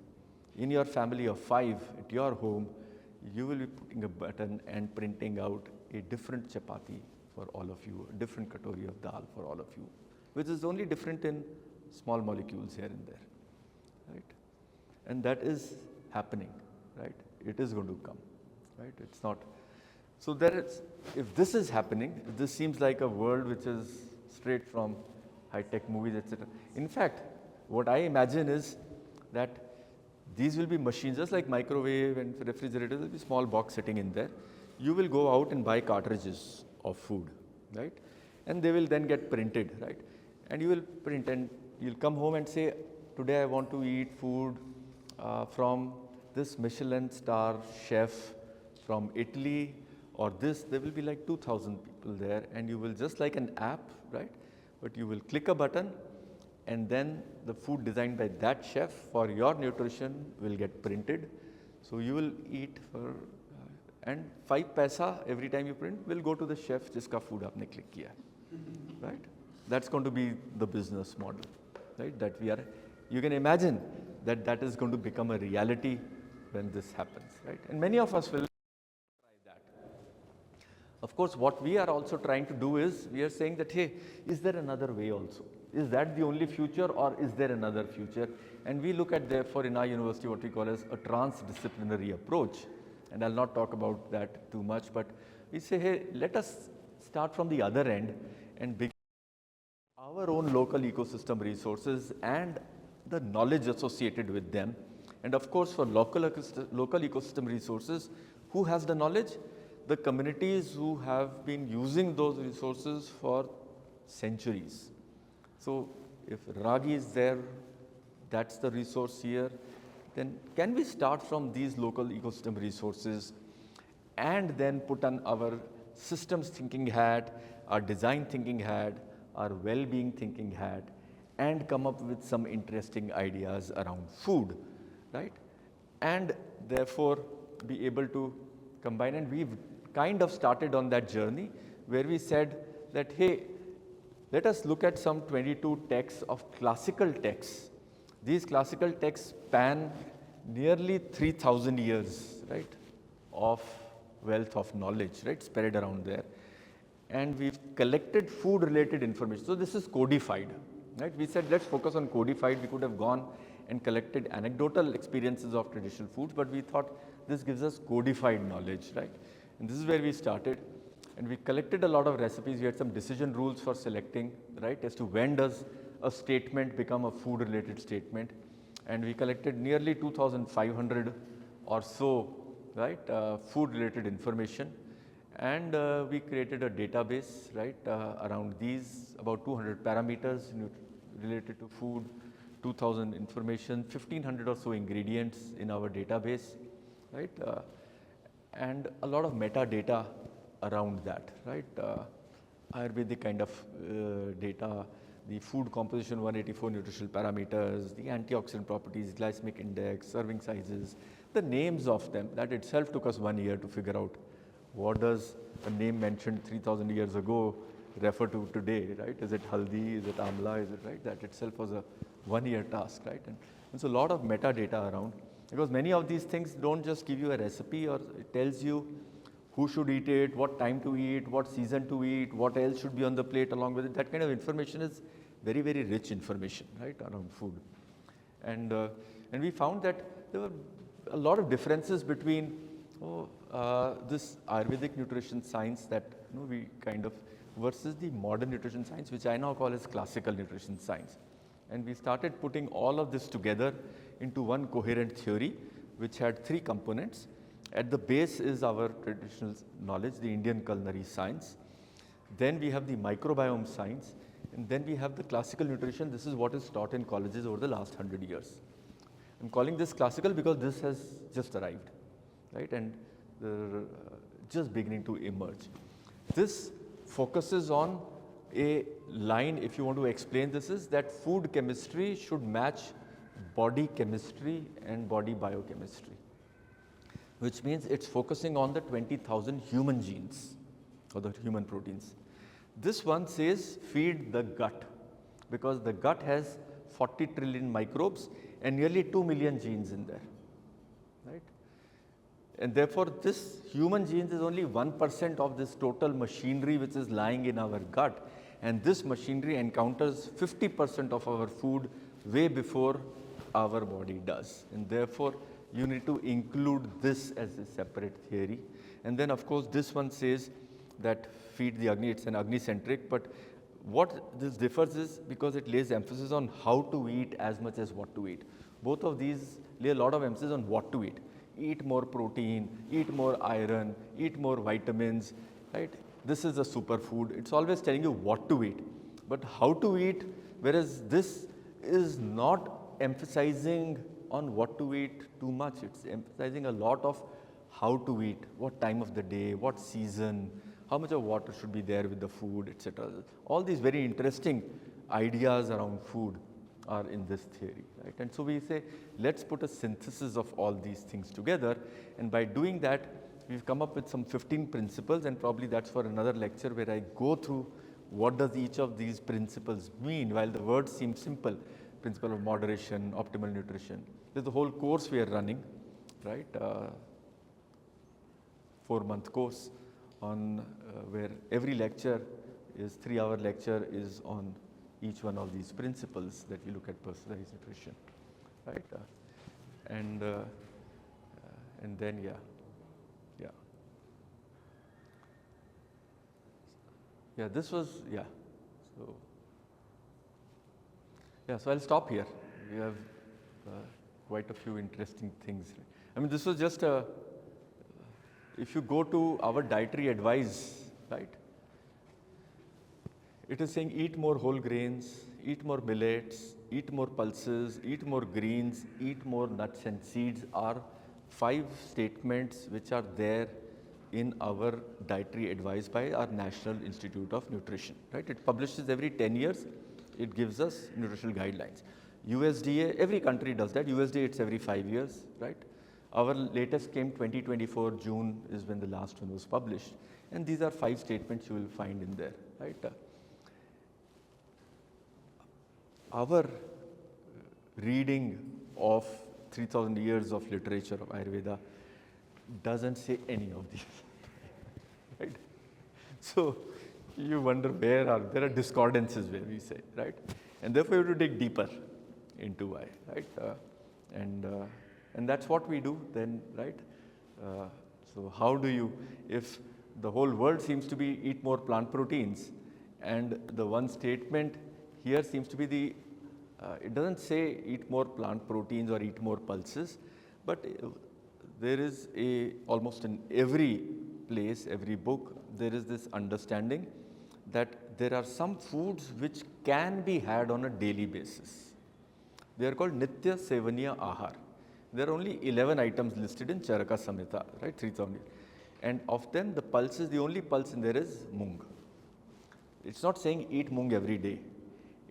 In your family of 5 at your home, you will be putting a button and printing out a different chapati for all of you, a different katori of dal for all of you, which is only different in small molecules here and there, right? And that is happening, right? It is going to come, right? It's not. So there is, if this is happening, this seems like a world which is straight from high-tech movies, etc. In fact, what I imagine is that these will be machines, just like microwave and refrigerators, will be small box sitting in there. You will go out and buy cartridges of food, right? And they will then get printed, right? And you will print, and you'll come home and say, today I want to eat food from this Michelin star chef from Italy, or this. There will be like 2,000 people there, and you will, just like an app, right? But you will click a button, and then the food designed by that chef for your nutrition will get printed. So you will eat for, and 5 paisa every time you print will go to the chef jiska food aapne click kiya, right? That's going to be the business model, right? That we are, you can imagine that that is going to become a reality when this happens, right? And many of us will try that. Of course, what we are also trying to do is, we are saying that, hey, is there another way also? Is that the only future, or is there another future? And we look at, therefore, in our university, what we call as a transdisciplinary approach. And I'll not talk about that too much, but we say, hey, let us start from the other end and begin our own local ecosystem resources and the knowledge associated with them. And of course, for local ecosystem resources, who has the knowledge? The communities who have been using those resources for centuries. So if ragi is there, that's the resource here, then can we start from these local ecosystem resources and then put on our systems thinking hat, our design thinking hat, our well-being thinking hat, and come up with some interesting ideas around food, right? And therefore be able to combine. And we've kind of started on that journey where we said that, hey, let us look at some 22 texts of classical texts. These classical texts span nearly 3,000 years, right, of wealth of knowledge, right, spread around there. And we've collected food-related information. So this is codified, right? We said, let's focus on codified. We could have gone and collected anecdotal experiences of traditional foods, but we thought this gives us codified knowledge, right? And this is where we started. And we collected a lot of recipes. We had some decision rules for selecting, right, as to when does a statement become a food-related statement. And we collected nearly 2,500 or so, right, food-related information. And we created a database, right, around these, about 200 parameters related to food, 2,000 information, 1,500 or so ingredients in our database, right, and a lot of metadata around that, right. Ayurvedic kind of data, the food composition, 184 nutritional parameters, the antioxidant properties, glycemic index, serving sizes, the names of them. That itself took us 1 year to figure out what does a name mentioned 3,000 years ago refer to today, right? Is it haldi, is it amla, is it right? That itself was a 1-year task, right? And so a lot of metadata around, because many of these things don't just give you a recipe, or it tells you who should eat it, what time to eat, what season to eat, what else should be on the plate along with it. That kind of information is very, very rich information, right, around food. And we found that there were a lot of differences between this Ayurvedic nutrition science that we kind of versus the modern nutrition science, which I now call as classical nutrition science. And we started putting all of this together into one coherent theory, which had 3 components. At the base is our traditional knowledge, the Indian culinary science. Then we have the microbiome science, and then we have the classical nutrition. This is what is taught in colleges over the last 100 years. I'm calling this classical because this has just arrived, right? And just beginning to emerge. This focuses on a line, if you want to explain this, is that food chemistry should match body chemistry and body biochemistry, which means it's focusing on the 20,000 human genes or the human proteins. This one says feed the gut, because the gut has 40 trillion microbes and nearly 2 million genes in there, right? And therefore, this human genes is only 1% of this total machinery which is lying in our gut, and this machinery encounters 50% of our food way before our body does, and therefore you need to include this as a separate theory. And then of course this one says that feed the Agni, it's an Agni-centric, but what this differs is because it lays emphasis on how to eat as much as what to eat. Both of these lay a lot of emphasis on what to eat. Eat more protein, eat more iron, eat more vitamins, right? This is a superfood. It's always telling you what to eat, but how to eat, whereas this is not emphasizing on what to eat too much. It's emphasizing a lot of how to eat, what time of the day, what season, how much of water should be there with the food, etc. All these very interesting ideas around food are in this theory, right? And so we say, let's put a synthesis of all these things together, and by doing that, we've come up with some 15 principles, and probably that's for another lecture where I go through what does each of these principles mean. While the words seem simple, principle of moderation, optimal nutrition, there's a whole course we are running, right? 4-month course on where every lecture is 3-hour lecture is on each one of these principles that we look at personalized nutrition, right? And then this was so I'll stop here. We have quite a few interesting things. I mean, this was just a. If you go to our dietary advice, right? It is saying eat more whole grains, eat more millets, eat more pulses, eat more greens, eat more nuts and seeds are 5 statements which are there in our dietary advice by our National Institute of Nutrition, right? It publishes every 10 years. It gives us nutritional guidelines. USDA, every country does that. USDA, it's every 5 years, right? Our latest came 2024, June is when the last one was published. And these are 5 statements you will find in there, right? Our reading of 3,000 years of literature of Ayurveda doesn't say any of these, right? So you wonder there are discordances where we say, right? And therefore you have to dig deeper into why, right? And that's what we do then, right? So how do you, if the whole world seems to be eat more plant proteins, and the one statement here seems to be it doesn't say eat more plant proteins or eat more pulses, but there is almost in every place, every book, there is this understanding that there are some foods which can be had on a daily basis. They are called Nitya Sevaniya Ahar. There are only 11 items listed in Charaka Samhita, right? 3,000. And of them, the pulses, the only pulse in there is mung. It's not saying eat mung every day.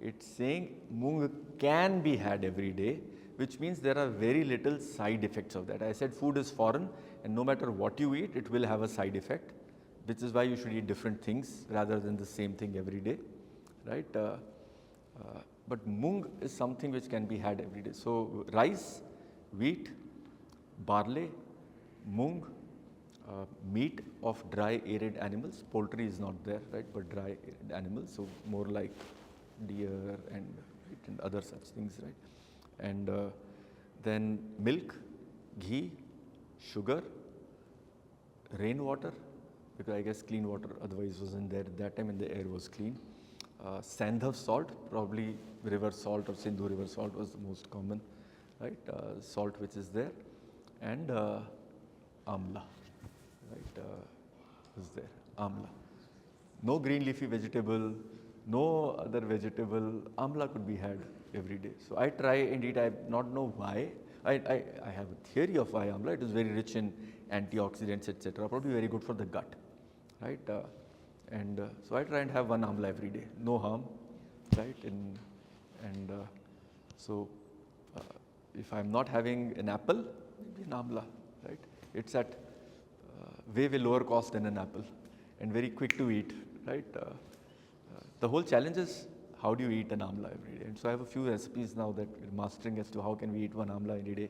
It's saying mung can be had every day, which means there are very little side effects of that. I said food is foreign, and no matter what you eat, it will have a side effect. which is why you should eat different things rather than the same thing every day, right? But mung is something which can be had every day. So rice, wheat, barley, mung, meat of dry arid animals. Poultry is not there, right? But dry arid animals, so more like deer and other such things, right? And then milk, ghee, sugar, rainwater, because I guess clean water otherwise wasn't there at that time and the air was clean. Sandhav salt, probably river salt or Sindhu river salt was the most common, right? Salt which is there, and amla, right? Was there, amla. No green leafy vegetable, no other vegetable, amla could be had every day. So I try and eat, I not know why. I have a theory of why amla. It is very rich in antioxidants, etc. Probably very good for the gut, right? So I try and have one amla every day, no harm, right? So if I'm not having an apple, maybe an amla, right? It's at way lower cost than an apple and very quick to eat, right? The whole challenge is how do you eat an amla every day? And so I have a few recipes now that we're mastering as to how can we eat one amla every day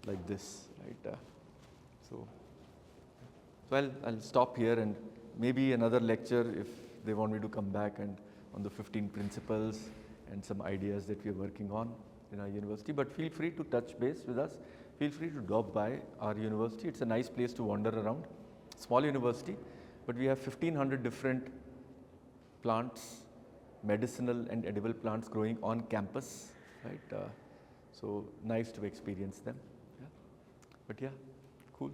like this, right? So I'll stop here, and maybe another lecture if they want me to come back and on the 15 principles and some ideas that we're working on in our university. But feel free to touch base with us. Feel free to drop by our university. It's a nice place to wander around. Small university, but we have 1,500 different plants, medicinal and edible plants growing on campus, right? So nice to experience them. Yeah. But yeah, cool.